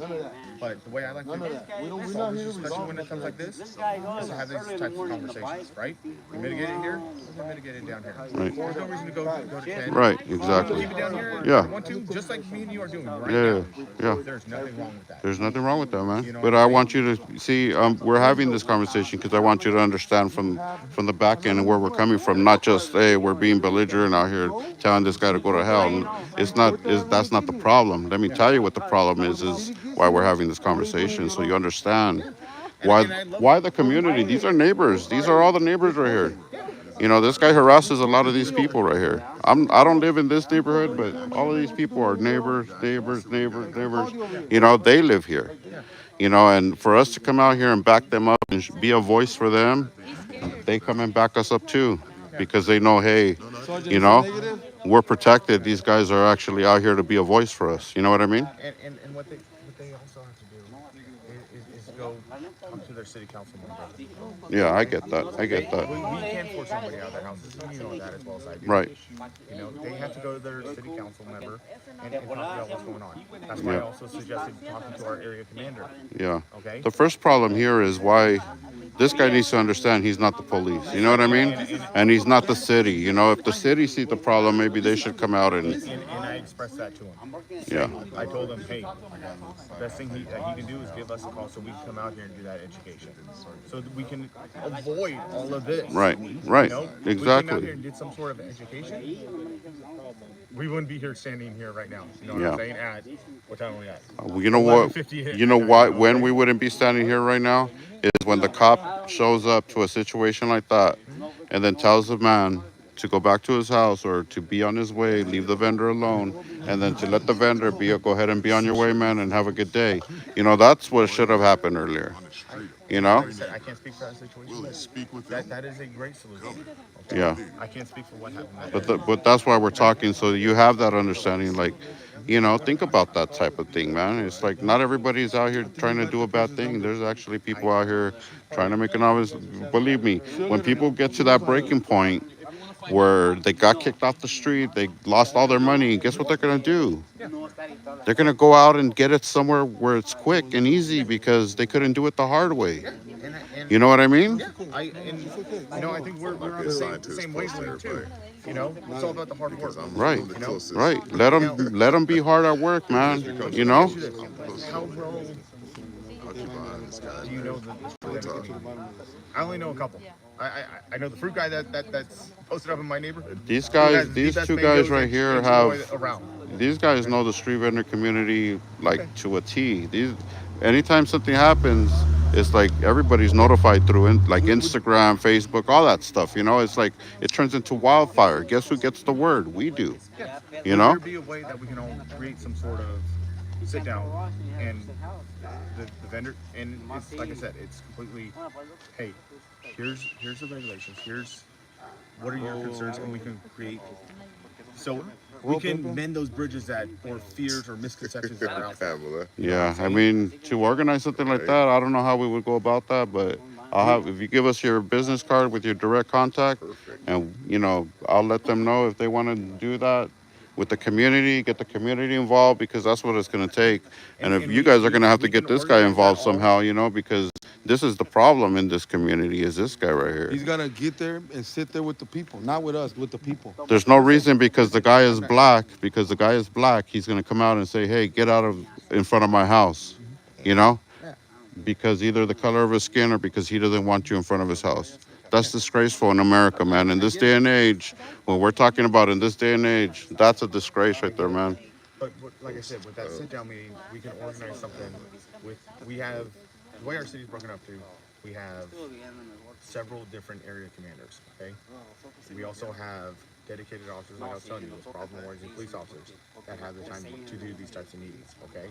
But the way I like to, especially when it comes like this, is to have these types of conversations, right? We mitigate it here. We're mitigating it down here. Right. There's no reason to go to 10. Right. Exactly. Keep it down here. Yeah. Want to, just like me and you are doing right Yeah. now. Yeah. There's nothing wrong with that. There's nothing wrong with that, man. You know But what I I'm want you to see, we're having this conversation because I want you to understand from the back end and where we're coming from. Not just, hey, we're being belligerent out here telling this guy to go to hell. And that's not the problem. Let me tell you what the problem is why we're having this conversation, so you understand why the community. These are neighbors. These are all the neighbors right here. This guy harasses a lot of these people right here. I don't live in this neighborhood, but all of these people are neighbors, neighbors, neighbors, neighbors. They live here. And for us to come out here and back them up and be a voice for them, they come and back us up too, because they know, hey, we're protected. These guys are actually out here to be a voice for us. You know what I mean? And what they also have to do is go talk to their city council member. Yeah, I get that. I get that. We can't force somebody out of their houses, and you know that as well as I do. Right. They have to go to their city council member and talk about what's going on. That's why I also suggested talking to our area commander. Yeah. Okay. The first problem here is why this guy needs to understand he's not the police. You know what I mean? And he's not the city. If the city sees the problem, maybe they should come out and. And I expressed that to him. Yeah. I told him, hey, best thing that he can do is give us a call so we can come out here and do that education, so that we can avoid all of this. Right. Right. If we came out Exactly. here and did some sort of education, we wouldn't be here standing here right now. You know what Yeah. I'm saying? At what time are we at? You know what? 11:58. You know why? When we wouldn't be standing here right now is when the cop shows up to a situation like that, and then tells the man to go back to his house or to be on his way, leave the vendor alone, and then to let the vendor go ahead and be on your way, man, and have a good day. That's what should have happened earlier. Like I said, I can't speak for that situation. That is a great solution. Okay? Yeah. I can't speak for what happened. But that's why we're talking, so you have that understanding. Like, think about that type of thing, man. It's like not everybody's out here trying to do a bad thing. There's actually people out here trying to make an obvious. Believe me, when people get to that breaking point where they got kicked off the street, they lost all their money, guess what they're gonna do? They're gonna go out and get it somewhere where it's quick and easy because they couldn't do it the hard way. You know what I mean? I think we're on the same wavelength too. It's all about the hard work. Right. Right. Let them be hard at work, man. How well do you know the I only know a couple. I know the fruit guy that's posted up in my neighborhood. These best two guys mangoes right and here enjoy around. These guys know the street vendor community like to a T. Anytime something happens, it's like everybody's notified through like Instagram, Facebook, all that stuff. It's like it turns into wildfire. Guess who gets the word? We do. Would there be a way that we can all create some sort of sit down and the vendor, and it's like I said, it's completely, hey, here's the regulations, here's what are your concerns, and we can create, so we can mend those bridges or fears or misconceptions that are out there. Yeah, I mean, to organize something like that, I don't know how we would go about that, but if you give us your business card with your direct contact, and I'll let them know if they want to do that with the community, get the community involved, because that's what it's going to take. And if you guys are going to have to get this guy involved somehow, because this is the problem in this community, is this guy right here. He's gonna get there and sit there with the people, not with us, with the people. There's no reason because the guy is black, he's going to come out and say, hey, get out of in front of my house, because either the color of his skin or because he doesn't want you in front of his house. That's disgraceful in America, man. In this day and age, when we're talking about in this day and age, that's a disgrace right there, man. But like I said, with that sit down meeting, we can organize something with, we have, the way our city's broken up to, we have several different area commanders, okay? We also have dedicated officers, like I was telling you, those problem-oriented police officers that have the time to do these types of meetings, okay?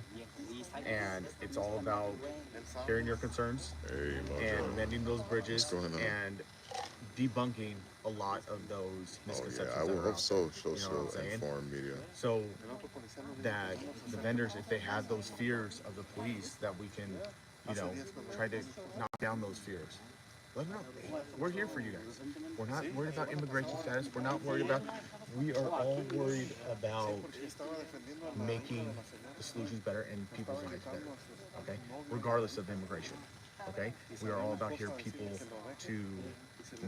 And it's all about hearing your concerns and mending those bridges and debunking a lot of those misconceptions. I that would are hope out so. there, So, you know what I'm saying? informed media. So that the vendors, if they have those fears of the police, that we can, you know, try to knock down those fears. Let them know. We're here for you guys. We're not worried about immigration status. We're not worried about. We are all worried about making the solutions better and people's lives better. Okay, regardless of immigration. Okay, we are all about here people to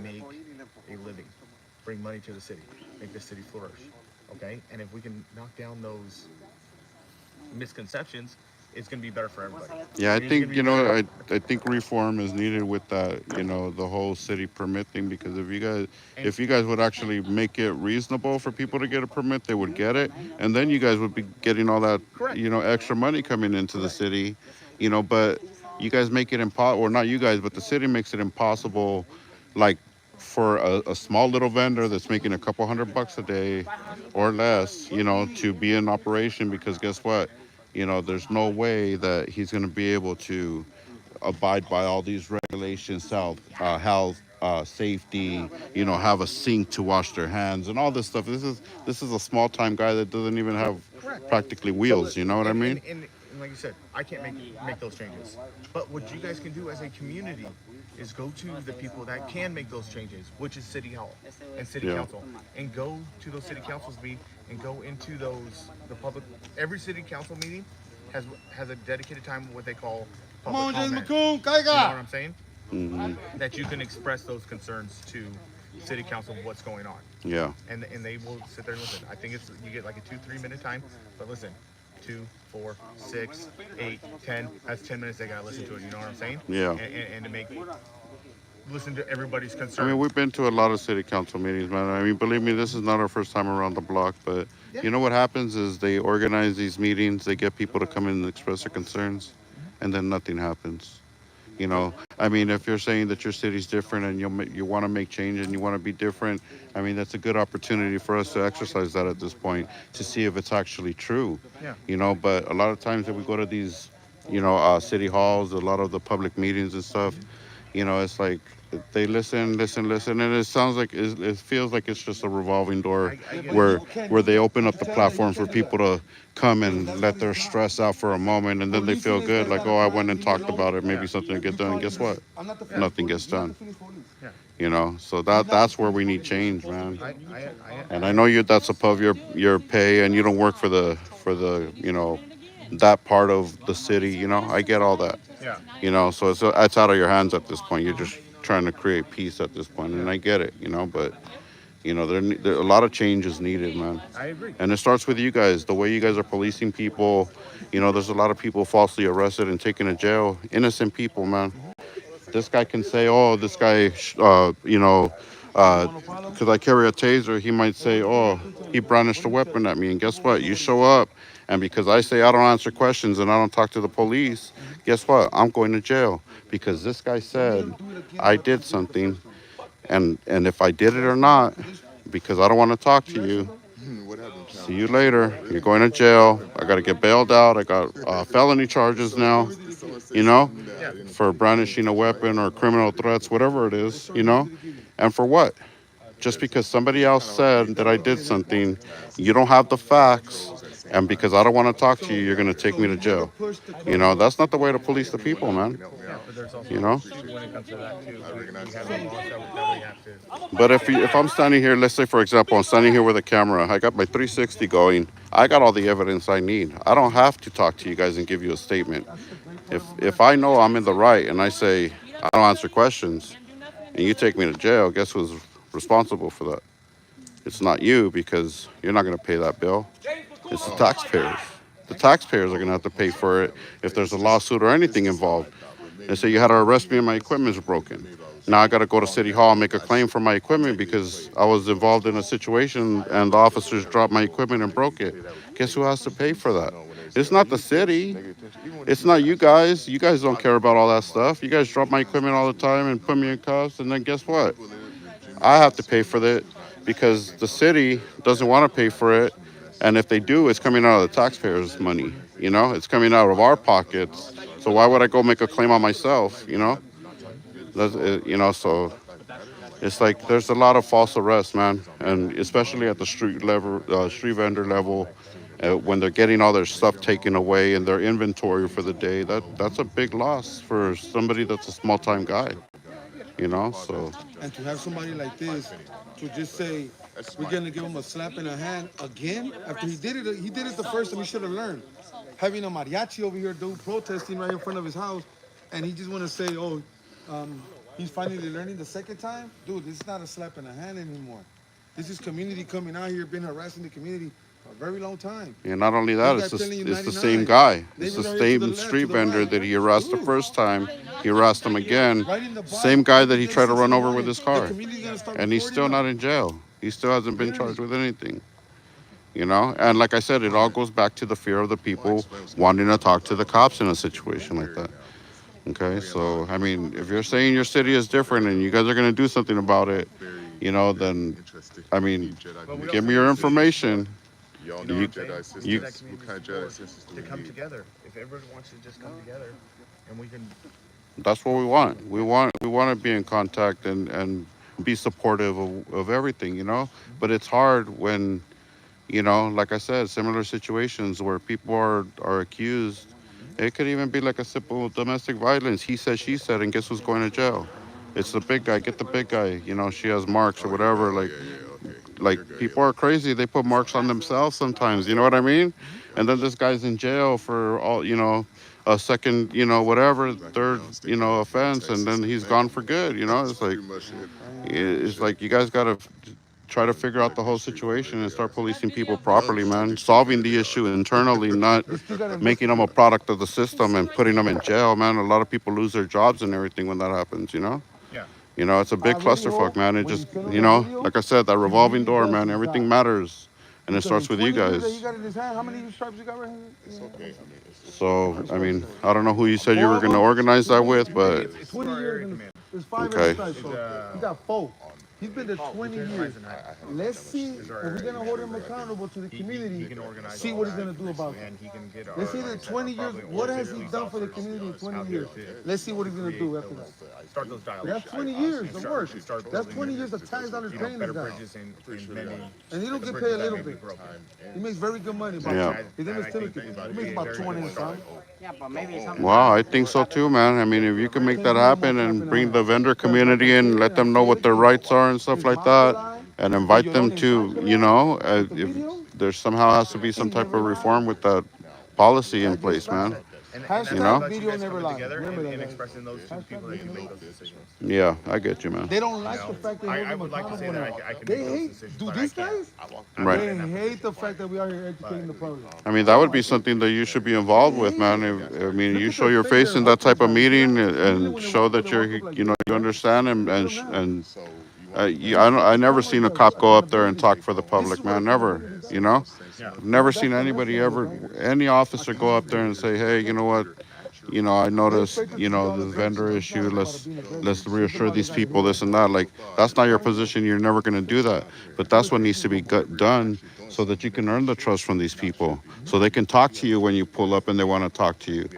make a living, bring money to the city, make the city flourish. Okay, and if we can knock down those misconceptions, it's going to be better for everybody. Yeah, I It's gonna think be you know, better- I think reform is needed with that. You know, the whole city permit thing, because if you guys would actually make it reasonable for people to get a permit, they would get it, and then you guys would be getting all that extra money coming into the city. But you guys make it impossible, or not you guys, but the city makes it impossible, like for a small little vendor that's making a couple $100 a day or less, to be in operation, because guess what? There's no way that he's going to be able to abide by all these regulations, health, safety, have a sink to wash their hands and all this stuff. This is a small time guy that doesn't even have practically wheels. You know what I mean? And like you said, I can't make those changes. But what you guys can do as a community is go to the people that can make those changes, which is City Hall and City Council, and go to those City Councils meeting and go into the public. Every City Council meeting has a dedicated time, what they call public comment. You know what I'm saying? That you can express those concerns to City Council of what's going on. Yeah. And they will sit there and listen. I think you get like a 2-3 minute time, but listen, 2, 4, 6, 8, 10. That's 10 minutes they gotta listen to it. You know what I'm saying? Yeah. And to listen to everybody's concerns. I mean, we've been to a lot of city council meetings, man. I mean, believe me, this is not our first time around the block, but you know what happens is they organize these meetings, they get people to come in and express their concerns, and then nothing happens. I mean, if you're saying that your city's different and you want to make change and you want to be different, I mean, that's a good opportunity for us to exercise that at this point, to see if it's actually true. Yeah. But a lot of times that we go to these, city halls, a lot of the public meetings and stuff, it's like they listen, and it sounds like it feels like it's just a revolving door where they open up the platform for people to come and let their stress out for a moment, and then they feel good, like, oh, I went and talked about it, maybe something will get done. And guess what? Nothing gets done. So that's where we need change, man. And I know that's above your pay, and you don't work for the that part of the city. I get all that. Yeah. So it's out of your hands at this point. You're just trying to create peace at this point, and I get it. But there a lot of change is needed, man. I agree. And it starts with you guys. The way you guys are policing people. There's a lot of people falsely arrested and taken to jail. Innocent people, man. This guy can say, oh, this guy, because I carry a taser, he might say, oh, he brandished a weapon at me. And guess what? You show up, and because I say I don't answer questions and I don't talk to the police, guess what? I'm going to jail because this guy said I did something, and if I did it or not, because I don't want to talk to you, see you later. You're going to jail. I got to get bailed out. I got felony charges now, for brandishing a weapon or criminal threats, whatever it is, And for what? Just because somebody else said that I did something, you don't have the facts, and because I don't want to talk to you, you're going to take me to jail. That's not the way to police the people, man. Yeah, but there's also You know? when it comes to that too, we have the laws that we have to. But if I'm standing here, let's say, for example, I'm standing here with a camera, I got my 360 going, I got all the evidence I need. I don't have to talk to you guys and give you a statement. If I know I'm in the right and I say I don't answer questions and you take me to jail, guess who's responsible for that? It's not you, because you're not going to pay that bill. It's the taxpayers. The taxpayers are going to have to pay for it if there's a lawsuit or anything involved. They say you had to arrest me and my equipment's broken. Now I got to go to City Hall and make a claim for my equipment because I was involved in a situation and the officers dropped my equipment and broke it. Guess who has to pay for that? It's not the city. It's not you guys. You guys don't care about all that stuff. You guys drop my equipment all the time and put me in cuffs, and then guess what? I have to pay for it because the city doesn't want to pay for it. And if they do, it's coming out of the taxpayers' money. It's coming out of our pockets. So why would I go make a claim on myself? So it's like there's a lot of false arrests, man, and especially at the street level, street vendor level, when they're getting all their stuff taken away and their inventory for the day. That's a big loss for somebody that's a small time guy. So And to have somebody like this to just say, we're gonna give him a slap in the hand again after he did it the first time. He should have learned. Having a mariachi over here, dude, protesting right in front of his house, and he just want to say, oh, he's finally learning the second time. Dude, this is not a slap in the hand anymore. This is community coming out here, been harassing the community for a very long time. And not only that, it's the same guy. It's the same street vendor that he harassed the first time. He harassed him again. Same guy that he tried to run over with his car. And he's still not in jail. He still hasn't been charged with anything. And like I said, it all goes back to the fear of the people wanting to talk to the cops in a situation like that. Okay, so I mean, if you're saying your city is different and you guys are going to do something about it, then I mean, give me your information. Y'all know Jedi sisters. What kind of Jedi sisters do To we come need? together. If everybody wants to just come together, and we can. That's what we want. We want to be in contact and be supportive of everything. But it's hard when, like I said, similar situations where people are accused. It could even be like a simple domestic violence. He said, she said, and guess who's going to jail? It's the big guy. Get the big guy. She has marks or whatever. Like people are crazy. They put marks on themselves sometimes. You know what I mean? And then this guy's in jail for all a second whatever third offense, and then he's gone for good. It's like you guys gotta try to figure out the whole situation and start policing people properly, man. Solving the issue internally, not making them a product of the system and putting them in jail, man. A lot of people lose their jobs and everything when that happens. It's a big clusterfuck, man. It just, like I said, that revolving door, man. Everything matters, and it starts with you guys. He got in his hand. How many stripes you got right here? It's okay. So, I mean, I don't know who you said you were going to organize that with, but 20 years. There's 5 Okay. stripes. So he got 4. He's been there 20 years. Let's see if we're going to hold him accountable to the community. See what he's going to do about it. Let's see the 20 years. What has he done for the community in 20 years? Let's see what he's going to do after that. Start those dialogues. That's 20 years of work. That's 20 years of tax dollars paying this guy. And he don't get paid a little bit. He makes very good money. Yeah. His name is Timothy. He makes about 200 and something. wow, I think so too, man. I mean, if you can make that happen and bring the vendor community in, let them know what their rights are and stuff like that, and invite them to, if there somehow has to be some type of reform with that policy in place, man. Hashtag video never lies. Together Remember and that. expressing those to the people that can make those decisions. Yeah, I get you, man. They don't like the fact that I would like to say that I can They make those hate, decisions, do but these I can't. guys? Right. They hate the fact that we are here educating the public. I mean, that would be something that you should be involved with, man. I mean, you show your face in that type of meeting and show that you understand and I never seen a cop go up there and talk for the public, man. Never, I've never seen any officer go up there and say, hey, you know what? I noticed, this vendor issue. Let's reassure these people, this and that. Like, that's not your position. You're never going to do that. But that's what needs to be done so that you can earn the trust from these people, so they can talk to you when you pull up and they want to talk to you,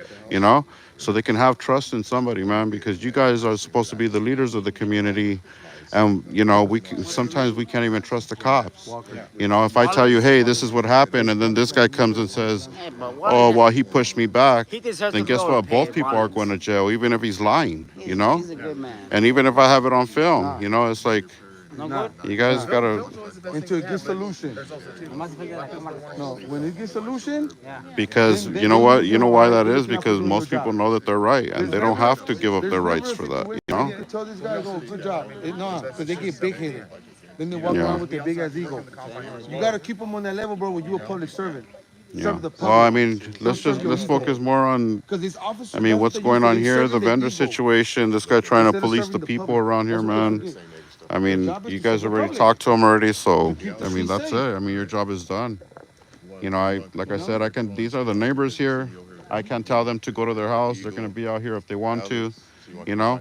so they can have trust in somebody, man, because you guys are supposed to be the leaders of the community. And, sometimes we can't even trust the cops. If I tell you, hey, this is what happened, and then this guy comes and says, oh, well, he pushed me back, then guess what? Both people are going to jail, even if he's lying, And even if I have it on film, it's like, you guys got to... Until it gets solution. No, when it gets solution, Because you know what? You know why that is? Because most people know that they're right, and they don't have to give up their rights for that, they tell these guys, oh, good job. No, because they get big-headed. Then they walk around with their big-ass ego. You got to keep them on that level, bro, when you're a public servant. Yeah. the Well, I public. mean, let's focus more on. Because these officers, I mean, that's what what's they going use on to, they here? serve The vendor people. situation. This guy trying to Instead of police serving the the people public. around here, That's what they man. forget. I Their mean, job is you to guys serve the already public. talked to him already, so To keep the I mean, streets that's safe. it. I mean, your job is done. You know, like I said, I can. These are the neighbors here. I can't tell them to go to their house. They're gonna be out here if they want to. You know,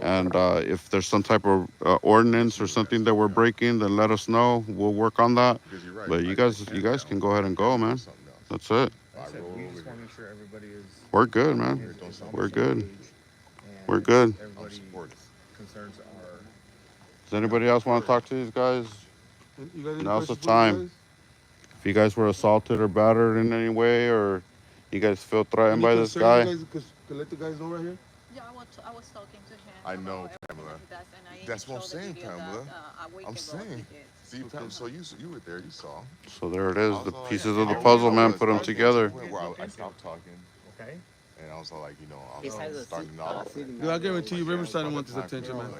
and if there's some type of ordinance or something that we're breaking, then let us know. We'll work on that. But you guys can go ahead and go, man. That's it. Like I said, we just want to make sure everybody is. We're good, man. is on the We're same good. page, and We're good. Everybody's concerns are. Does anybody else want to talk to these guys? You guys any Now's the questions for time. these guys? If you guys were assaulted or battered in any way, or you guys feel threatened by this guy, You guys could let the guys know right here. Yeah, I was talking to him. I know, about everything Pamela. that he does, and I That's what I'm showed the saying, video Pamela. that, a week I'm ago saying. he did. See, Pam, so you were there, you saw. so there it is. The Also, pieces yeah, of the I puzzle, was man. talking Put them to together. where I stopped talking, Okay. and I was all like, you know, I He was has a starting seat- off. Dude, I guarantee you, Riverside don't want this attention, man.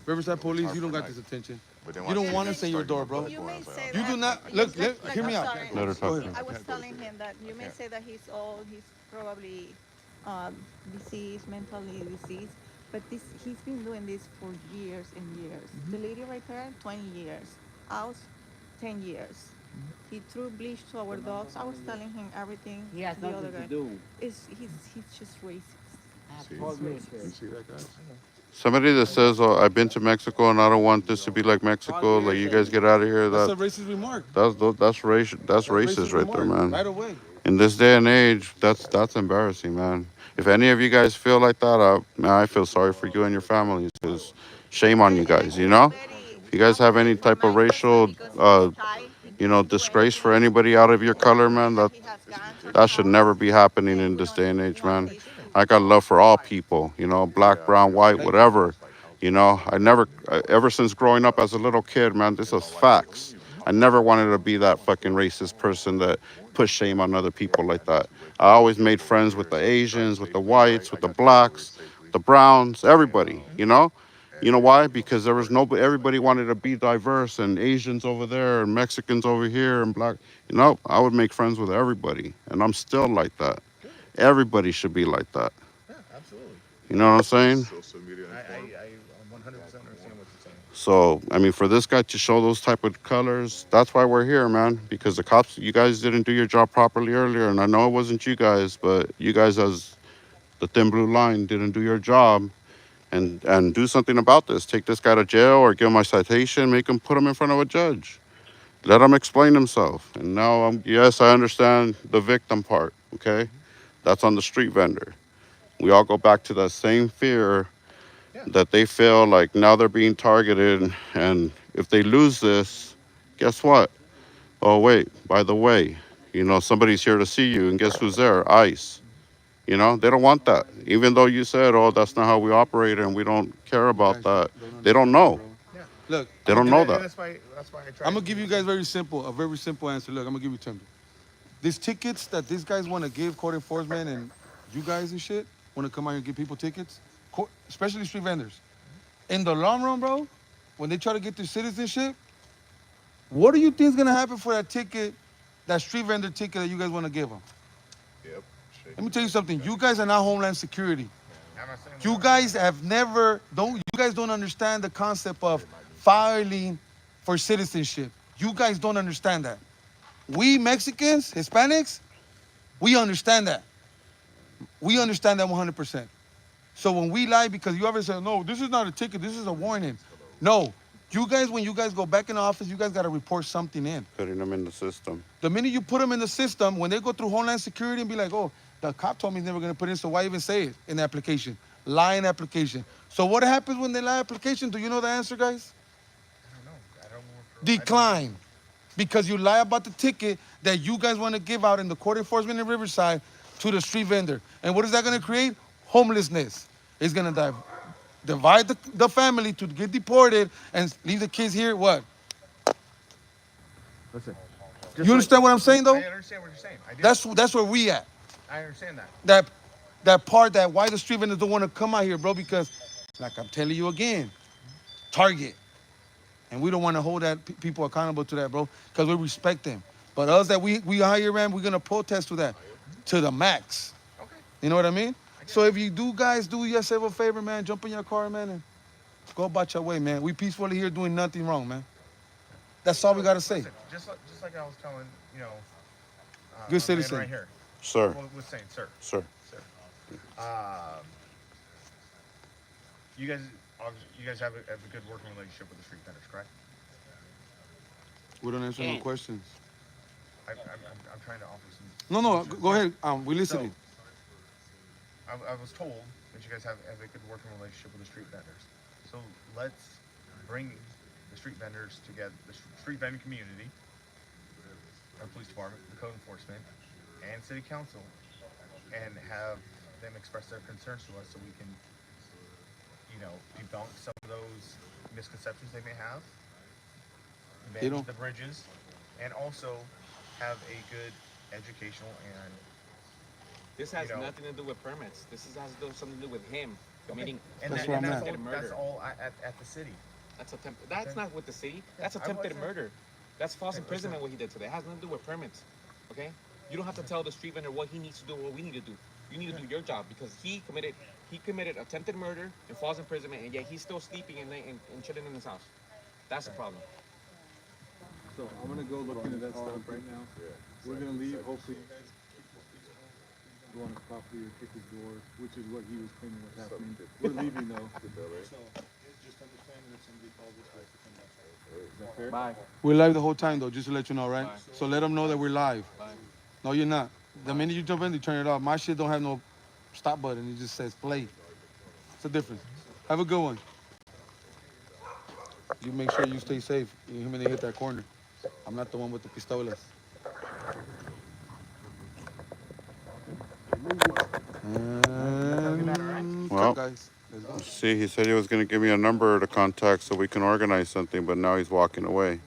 Riverside police, you don't got this attention. You don't want us in your door, bro. You may say You that. do not because look. Hear me I'm out. sorry. Let her talk to him. I was telling him that you may say that he's old, he's probably diseased, mentally diseased, but he's been doing this for years and years. The lady right there, 20 years. Us, 10 years. He threw bleach to our dogs. I was telling him everything. He has the other nothing to guy. do. He's just racist. You see that, guys? Somebody that says, "Oh, I've been to Mexico and I don't want this to be like Mexico," like you guys get out of here. That's a racist remark. That's racist right there, man. Right away. In this day and age, that's embarrassing, man. If any of you guys feel like that, man, I feel sorry for you and your families. Cause shame on you guys, you know. If you guys have any type of racial, disgrace for anybody out of your color, man, that should never be happening in this day and age, man. I got love for all people, black, brown, white, whatever. Ever since growing up as a little kid, man, this is facts. I never wanted to be that fucking racist person that put shame on other people like that. I always made friends with the Asians, with the whites, with the blacks, the browns, everybody, You know why? Because there was nobody, everybody wanted to be diverse, and Asians over there and Mexicans over here and black. I would make friends with everybody, and I'm still like that. Everybody should be like that. Yeah, absolutely. You know what I'm saying? Social media. I 100% understand what you're saying. So, I mean, for this guy to show those type of colors, that's why we're here, man. Because the cops, you guys didn't do your job properly earlier, and I know it wasn't you guys, but you guys as the thin blue line didn't do your job. And do something about this. Take this guy to jail or give him a citation, make him put him in front of a judge. Let him explain himself. And now, yes, I understand the victim part, okay? That's on the street vendor. We all go back to that same fear that they feel like now they're being targeted. And if they lose this, guess what? Oh, wait, by the way, somebody's here to see you. And guess who's there? ICE. They don't want that. Even though you said, oh, that's not how we operate and we don't care about that. They don't know. Yeah. Look, They don't know that. That's why I try. I'm gonna give you guys a very simple answer. Look, I'm gonna give you 10. These tickets that these guys want to give court enforcement and you guys and shit want to come out and give people tickets, especially street vendors. In the long run, bro, when they try to get their citizenship, what do you think is gonna happen for that ticket, that street vendor ticket that you guys want to give them? Yep. Let me tell you something. You guys are not Homeland Security. You guys don't understand the concept of filing for citizenship. You guys don't understand that. We Mexicans, Hispanics, we understand that. We understand that 100%. So when we lie, because you ever say, no, this is not a ticket, this is a warning. No, when you guys go back in the office, you guys got to report something in. Putting them in the system. The minute you put them in the system, when they go through Homeland Security and be like, oh, the cop told me he's never going to put it in, so why even say it in the application? Lying application. So what happens when they lie application? Do you know the answer, guys? I don't know. Decline. Because you lie about the ticket that you guys want to give out in the court enforcement in Riverside to the street vendor. And what is that going to create? Homelessness. It's going to divide the family to get deported and leave the kids here. What? Listen. You understand what I'm saying, though? I understand what you're saying. I do. That's where we at. I understand that. That part that why the street vendors don't want to come out here, bro, because, like I'm telling you again, Target. And we don't want to hold that people accountable to that, bro, because we respect them. But us that we out here, man, we're gonna protest to that, to the max. Okay. You know what I mean? So if you guys do yourself a favor, man, jump in your car, man, and go about your way, man. We peacefully here doing nothing wrong, man. That's all we gotta say. Listen, just like I was telling, Good my man citizen. right here. Sir. Was saying, sir. Sir. Sir. Um, you guys have a good working relationship with the street vendors, correct? We don't answer no questions. I'm trying to offer some. No, go ahead. We listening. I was told that you guys have a good working relationship with the street vendors. So let's bring the street vendors together, the street vending community, our police department, the code enforcement, and city council, and have them express their concerns to us so we can, debunk some of those misconceptions they may have, manage the bridges, and also have a good educational and. This has nothing to do with permits. This has something to do with him committing That's where I'm at. murder. That's all at the city. That's not with the city. That's attempted murder. That's false imprisonment. What he did today it has nothing to do with permits. Okay, you don't have to tell the street vendor what he needs to do or what we need to do. You need to do your job because he committed attempted murder and false imprisonment, and yet he's still sleeping and chilling in his house. That's the problem. So I'm gonna go look into that stuff right now. We're gonna leave. Hopefully, you guys go on his property or kick his door, which is what he was claiming was happening. We're leaving though. So just understanding that somebody called this way to come back. Is that fair? Bye. We're live the whole time though, just to let you know, right? Bye. So let them know that we're live. Bye. No, you're not. The minute you jump in, you turn it off. My shit don't have no stop button. It just says play. It's a difference. Have a good one. You make sure you stay safe. You hear me? They hit that corner. I'm not the one with the pistolas. Well, guys. see, he said he was going to give me a number to contact so we can organize something, but now he's walking away.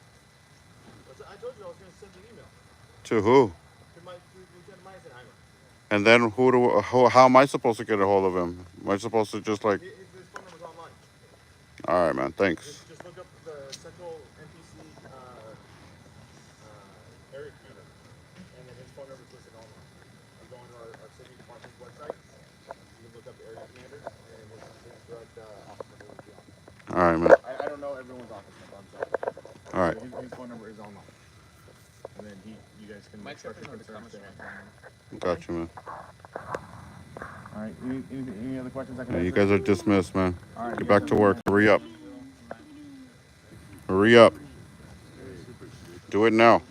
I told you I was going to send an email. To who? To Lieutenant Meisenheimer. And then how am I supposed to get a hold of him? Am I supposed to just like... His phone number's online. All right, man. Thanks. Just look up the Central NPC area commander, and then his phone number's listed online. You go on our city department's website, you can look up the area commander, and his direct office number will be on. All right, man. I don't know everyone's office number, I'm sorry. All right. His phone number is online. And then you guys can express your concerns there. Gotcha, man. All right. Any other questions I can Yeah, answer? you guys are dismissed, man. All right. Get back to work. Hurry up. Hurry up. Do it now.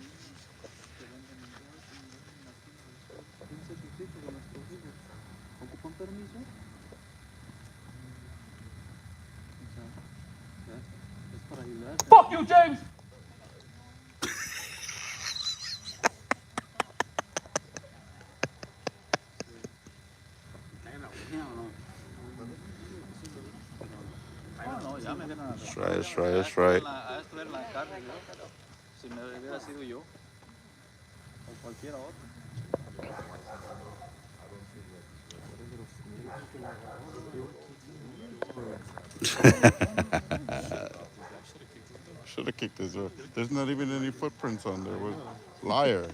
Fuck you, James. That's right. Si me hubiera sido yo, o cualquiera otro. Should have kicked his door. There's not even any footprints on there. Liar.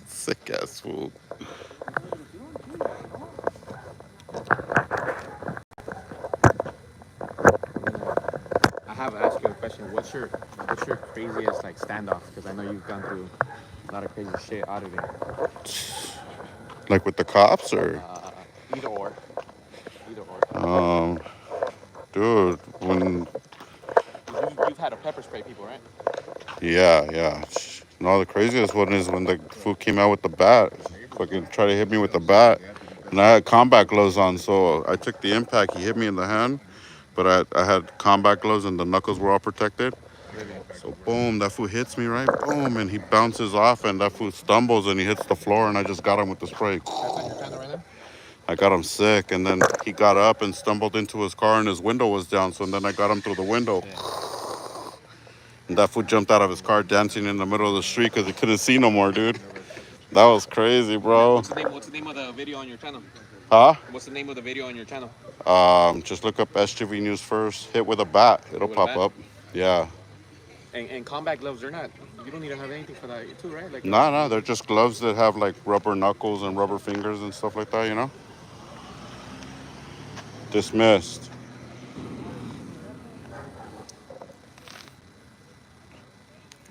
Sick ass fool. I have to ask you a question. What's your craziest standoff? Because I know you've gone through a lot of crazy shit out of it. Like with the cops or? Either or. Dude, when. You've had to pepper spray people, right? Yeah. No, the craziest one is when the fool came out with the bat. Fucking tried to hit me with the bat. And I had combat gloves on, so I took the impact. He hit me in the hand, but I had combat gloves and the knuckles were all protected. So boom, that fool hits me, right? Boom, and he bounces off, and that fool stumbles and he hits the floor, and I just got him with the spray. I got him sick, and then he got up and stumbled into his car, and his window was down. So then I got him through the window. And that fool jumped out of his car dancing in the middle of the street because he couldn't see no more, dude. That was crazy, bro. What's the name of the video on your channel? Huh? What's the name of the video on your channel? Just look up SGV News First. Hit with a bat. It'll pop up. Yeah. And combat gloves, they're not. You don't need to have anything for that too, right? Like. No, they're just gloves that have like rubber knuckles and rubber fingers and stuff like that, you know? Dismissed.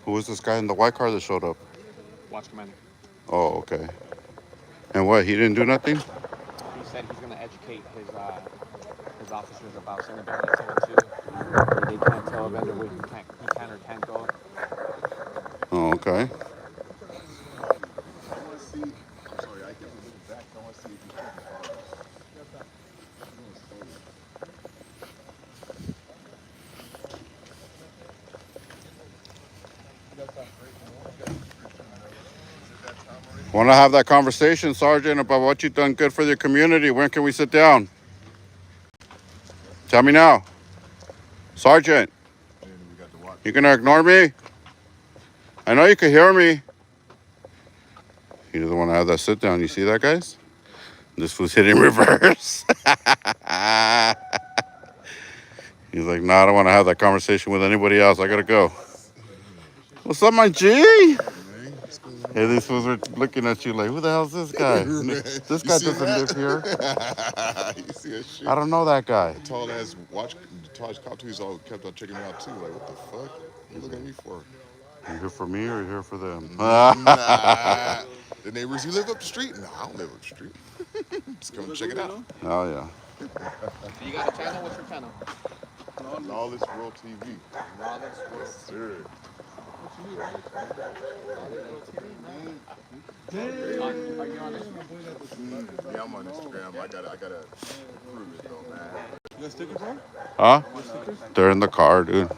Who was this guy in the white car that showed up? Watch commander. Oh, okay. And what? He didn't do nothing? He said he's gonna educate his officers about Senate Bill 972. Where they can't tell a vendor where he can or can't go. Oh, okay. Want to have that conversation, Sergeant, about what you've done good for your community? When can we sit down? Tell me now. Sergeant, you gonna ignore me? I know you can hear me. He doesn't want to have that sit down. You see that, guys? This fool's hitting reverse. He's like, no, I don't want to have that conversation with anybody else. I gotta go. What's up, my G? Hey, these fools are looking at you like, who the hell's this guy? This guy doesn't live here. You see that shit? I don't know that guy. Tall ass cop too. He's all kept on checking me out too. Like, what the fuck? What you looking at me for? You here for me or you here for them? Nah. The neighbors, you live up the street? No, I don't live up the street. Just come and check it out. Oh, yeah. So you got a channel? What's your channel? Lawless World TV. Lawless World. Sir. Are you on Instagram? Yeah, I'm on Instagram. I gotta prove it though, man. You got stickers on? Huh? They're in the car, dude.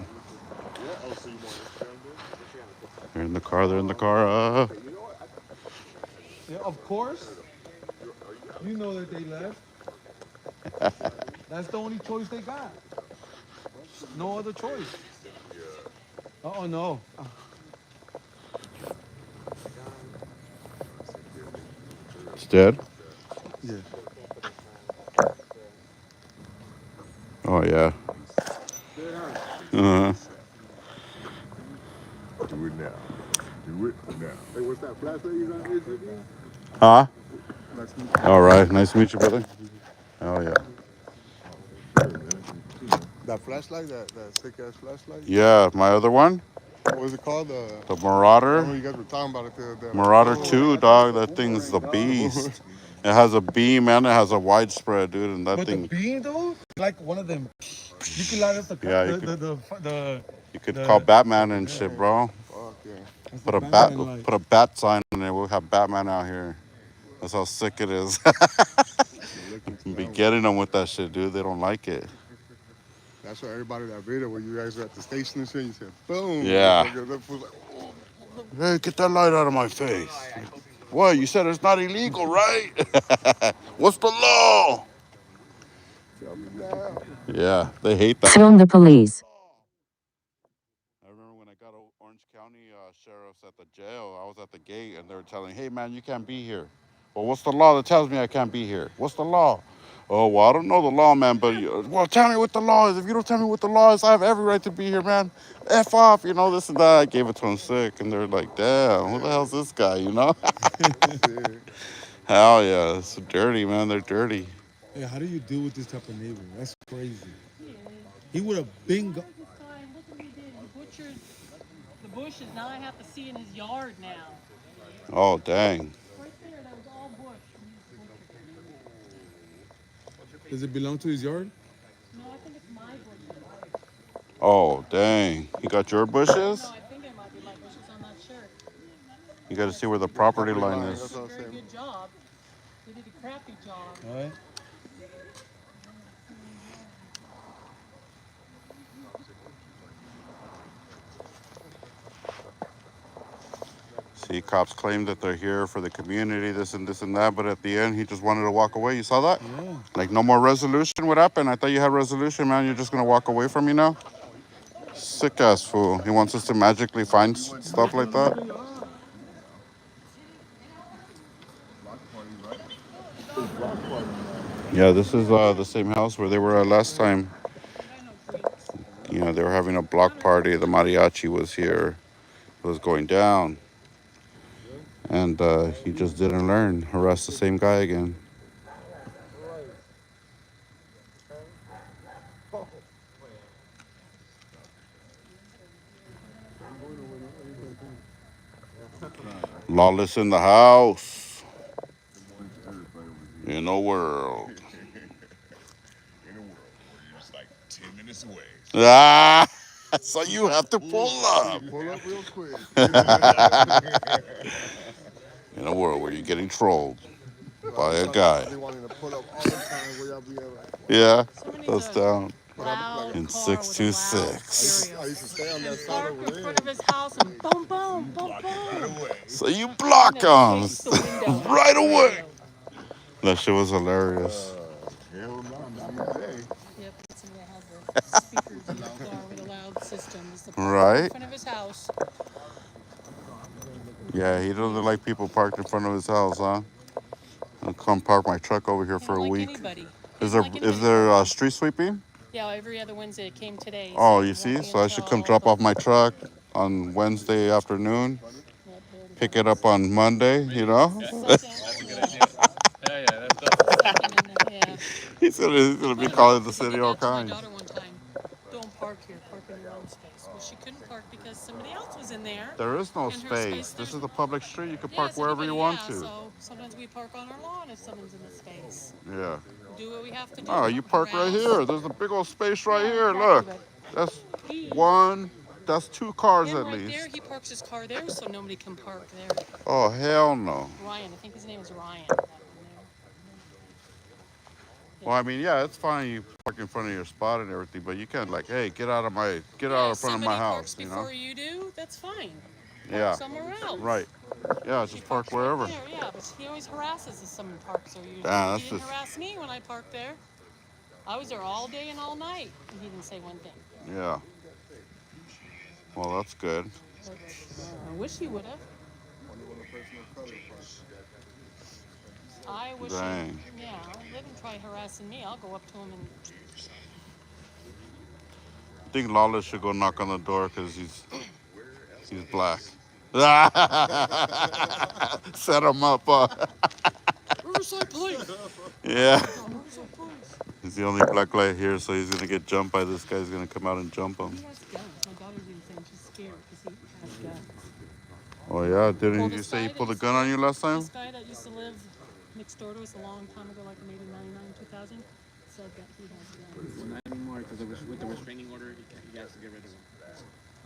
They're in the car. They're in the car. Yeah, of course. You know that they left. That's the only choice they got. No other choice. Oh no. It's dead? Yeah. Oh, yeah. Uh-huh. Do it now. Do it now. Hey, what's that flashlight you got here, Jimmy? Huh? Nice to meet All right. Nice to meet you, brother. Oh, yeah. That flashlight, that sick ass flashlight. Yeah, my other one? What was it called? The Marauder. You guys were talking about it the other day. Marauder 2, dog. That thing's the beast. It has a beam and it has a widespread, dude. And that But thing. the beam though, like one of them. You can light up the you could call Batman and shit, bro. Fuck yeah. Put a bat sign on it. We'll have Batman out here. That's how sick it is. Be getting them with that shit, dude. They don't like it. That's why everybody that video where you guys were at the station and shit, you said boom. Yeah. Like, Hey, get that light out of my face. What? You said it's not illegal, right? What's the law? Yeah, they hate that. Film the police. I remember when I got Orange County sheriffs at the jail, I was at the gate and they were telling, hey, man, you can't be here. Well, what's the law that tells me I can't be here? What's the law? Oh, well, I don't know the law, man, but, well, tell me what the law is. If you don't tell me what the law is, I have every right to be here, man. F off, you know, this and that. I gave it to him sick, and they're like, damn, who the hell's this guy, you know? Hell yeah, it's dirty, man. They're dirty. Hey, how do you deal with this type of neighbor? That's crazy. He would have been. Look what he did. He butchered the bushes. Now I have to see in his yard now. Oh, dang. Right there, that was all bush. Does it belong to his yard? No, I think it's my bushes. Oh, dang. You got your bushes? No, I think it might be my bushes. I'm not sure. You got to see where the property line is. They did a very good job. They did a crappy job. All right. See, cops claim that they're here for the community, this and that, but at the end, he just wanted to walk away. You saw that? Yeah. Like, no more resolution? What happened? I thought you had resolution, man. You're just going to walk away from me now? Sick-ass fool. He wants us to magically find stuff like that? Yeah, this is the same house where they were at last time. You know, they were having a block party. The mariachi was here. It was going down. And he just didn't learn. Harassed the same guy again. Lawless in the house. In a world. In a world where you're just like 10 minutes away. Ah, so you have to pull up. Pull up real quick. In a world where you're getting trolled by a guy. They wanting to pull up all the time. Where y'all be at? Yeah, Somebody's that's a down. loud In car with a loud 626. stereo. I used to stay on that side Park over in there. front of his house and boom, boom, boom, Block it right boom. away. So you block And him shakes the window. right away. That shit was hilarious. Hell no, not today. Yep, somebody has the speakers in the car with a loud system. It's the park Right? in front of his house. Yeah, he doesn't like people parked in front of his house, huh? I'll come park my truck over here He for a don't like week. anybody. Is there street sweeping? Yeah, every other Wednesday it came today. Oh, so you it won't see? be So I should come until drop off my truck on Wednesday afternoon, Yep, there it pick goes. it up on Monday, you know? Second, yeah. Second and yeah. he's gonna be But calling the he city did all that to my kinds. daughter one time. Don't park here, park in your own space. Well, she couldn't park because somebody else was in there. There is no In her space, space. This there's is a public street. You can yeah, park it's wherever you want to. So sometimes we park on our lawn if someone's in the space. Yeah. Do what we have to do. Oh, We you don't park right harass. here. There's a big old space right Yeah, here. exactly, Look. but That's he- one. That's two cars Him at right least. there, he parks his car there so nobody can park there. Oh, hell no. Ryan, I think his name is Ryan. That one there. Well, I mean, yeah, it's fine you park in front of your spot and everything, but you can't like, hey, get out of my, get out of front of my house, parks you know? before you do, that's fine. Park Yeah. somewhere else. Right. Yeah, She just park parks right wherever. there, yeah, but he always harasses if someone parks there. Usually. Yeah, He that's didn't just- harass me when I parked there. I was there all day and all night, and he didn't say one thing. Yeah. Well, that's good. But, I wish he would have. I wish Dang. he, yeah, let him try harassing me. I'll go up to him and I think Lawless should go knock on the door because he's black. Set him up. Riverside Police. Yeah. Riverside Police. He's the only black guy here, so he's gonna get jumped by this guy. He's gonna come out and jump him. He has guns. My daughter's even saying she's scared because he has guns. Oh yeah, didn't Well, you this say he guy pulled a that gun on you last time? This guy that used to live next door to us a long time ago, like maybe 99, 2000, said that he has guns. Well, not anymore because with the restraining order, he has to get rid of them.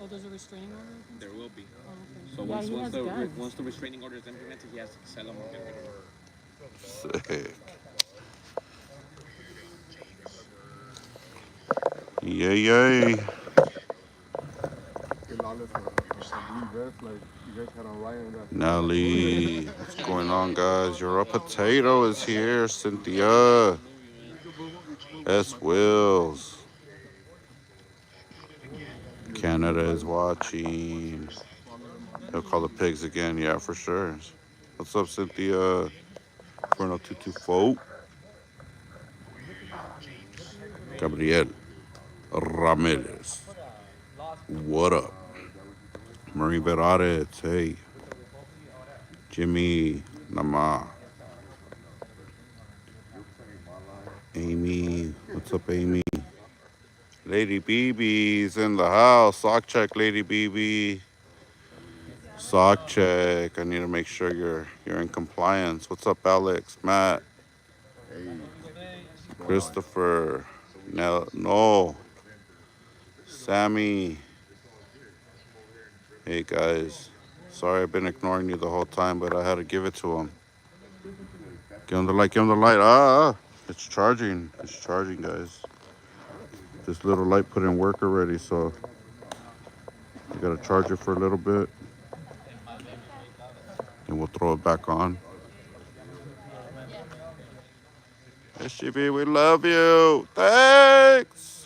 Oh, there's a restraining order against There him? will be. Oh, okay. So Yeah, once, he once, has the, guns. once the restraining order is implemented, he has to sell them or get rid of them. Sick. Yay, yay. Nelly, what's going on, guys? Your potato is here. Cynthia. S. Wills. Canada is watching. He'll call the pigs again. Yeah, for sure. What's up, Cynthia? 40224. Gabriel Ramirez. What up? Marie Verarez. Hey. Jimmy Nama. Amy. What's up, Amy? Lady BB's in the house. Sock check, Lady BB. Sock check. I need to make sure you're in compliance. What's up, Alex? Matt? Christopher? No. Sammy? Hey guys. Sorry I've been ignoring you the whole time, but I had to give it to him. Give him the light, give him the light. It's charging. It's charging, guys. This little light put in work already, so I gotta charge it for a little bit. And we'll throw it back on. SGB, we love you. Thanks.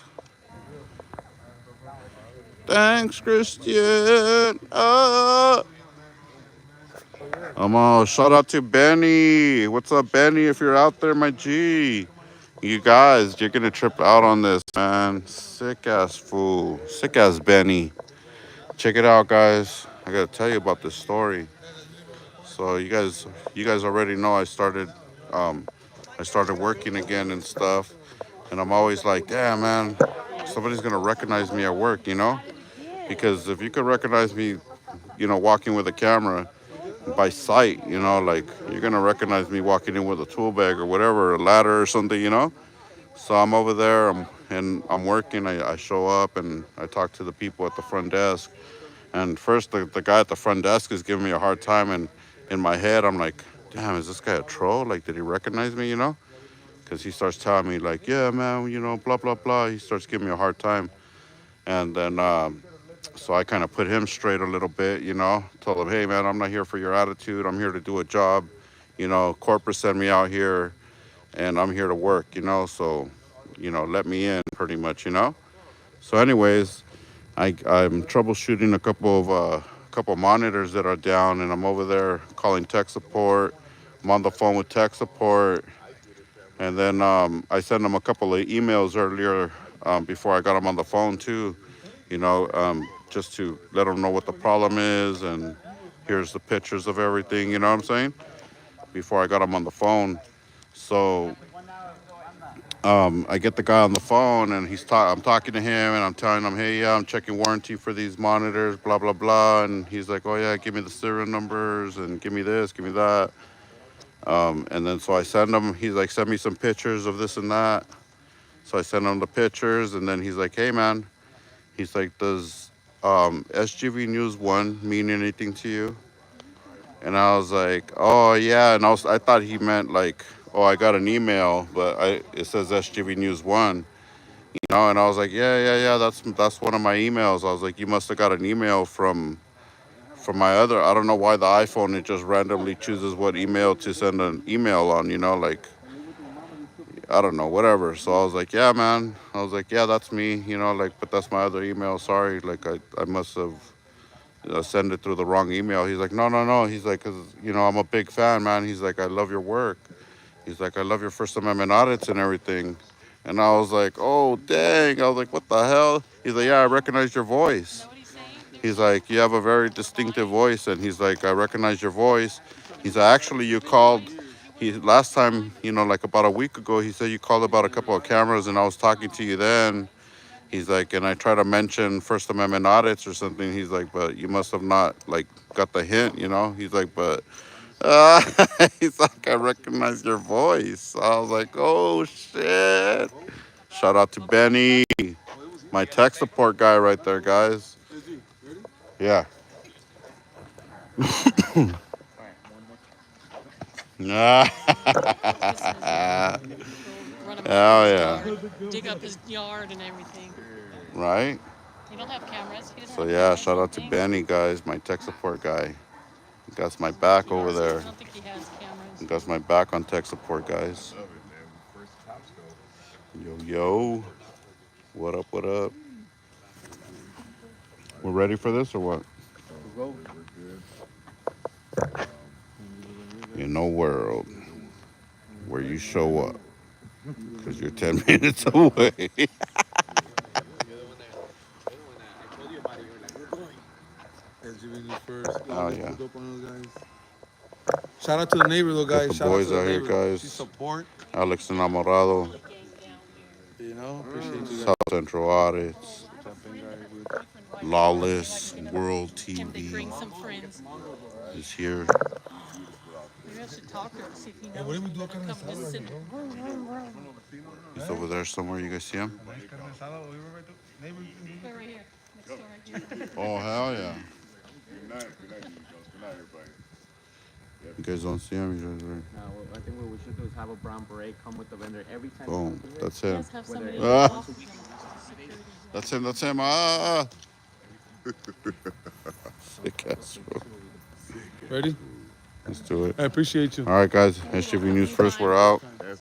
Thanks, Christian. Shout out to Benny. What's up, Benny? If you're out there, my G. You guys, you're gonna trip out on this, man. Sick ass fool. Sick ass Benny. Check it out, guys. I gotta tell you about this story. So you guys already know I started working again and stuff. And I'm always like, damn, man, somebody's gonna recognize me at work, you know? Because if you could recognize me, walking with a camera by sight, like you're gonna recognize me walking in with a tool bag or whatever, a ladder or something, So I'm over there, and I'm working. I show up and I talk to the people at the front desk. And first, the guy at the front desk is giving me a hard time, and in my head, I'm like, damn, is this guy a troll? Like, did he recognize me, Because he starts telling me, like, yeah, man, blah, blah, blah. He starts giving me a hard time. And then, so I kind of put him straight a little bit, told him, hey, man, I'm not here for your attitude. I'm here to do a job. Corporate sent me out here, and I'm here to work, so, let me in pretty much. So anyways, I'm troubleshooting a couple monitors that are down, and I'm over there calling tech support. I'm on the phone with tech support, and then I sent them a couple of emails earlier before I got them on the phone too, just to let them know what the problem is, and here's the pictures of everything. You know what I'm saying? Before I got them on the phone, so I get the guy on the phone, and I'm talking to him, and I'm telling him, hey, yeah, I'm checking warranty for these monitors, blah, blah, blah. And he's like, oh, yeah, give me the serial numbers and give me this, give me that. And then so I send him, he's like, send me some pictures of this and that. So I send him the pictures, and then he's like, hey, man, he's like, does SGV News 1 mean anything to you? And I was like, oh, yeah. And I thought he meant like, oh, I got an email, but it says SGV News 1. And I was like, yeah, that's one of my emails. I was like, you must have got an email from my other. I don't know why the iPhone, it just randomly chooses what email to send an email on, like, I don't know, whatever. So I was like, yeah, man. I was like, yeah, that's me, like, but that's my other email. Sorry, like, I must have sent it through the wrong email. He's like, no. He's like, because, I'm a big fan, man. He's like, I love your work. He's like, I love your First Amendment audits and everything. And I was like, oh, dang. I was like, what the hell? He's like, yeah, I recognize your voice. He's like, you have a very distinctive voice. And he's like, I recognize your voice. He's like, actually, you called. Last time, like about a week ago, he said you called about a couple of cameras, and I was talking to you then. He's like, and I try to mention First Amendment audits or something. He's like, but you must have not, like, got the hint, He's like, but he's like, I recognize your voice. I was like, oh, shit. Shout out to Benny, my tech support guy right there, guys. Yeah. Hell yeah. Dig up his yard and everything. Right? He don't have cameras. He doesn't So have yeah, cameras, shout out to Benny, guys, my tech support guy. He got my back over there. I don't think he has cameras. He got my back on tech support, guys. Yo. What up, what up? We're ready for this or what? In a world where you show up because you're 10 minutes away. Oh, yeah. Shout out to the neighbor, though, guys. Got the Shout boys out to the out here, neighbor. guys. Support. Alex Enamorado. Appreciate you guys. South Central Audits. Lawless World TV Bring some friends. is here. Maybe I should talk to her, see if he knows. What do we do? Come listen. He's over there somewhere. You guys see him? They're right here. Next door, right here. Oh, hell yeah. You guys don't see him? He's right there. No, I think what we should do is have a brown beret come with the vendor every time. Boom. That's him. Let's have somebody Ah. That's him. Ah. Sick ass. Ready? Let's do it. I appreciate you. All right, guys. SGV News first. We're out.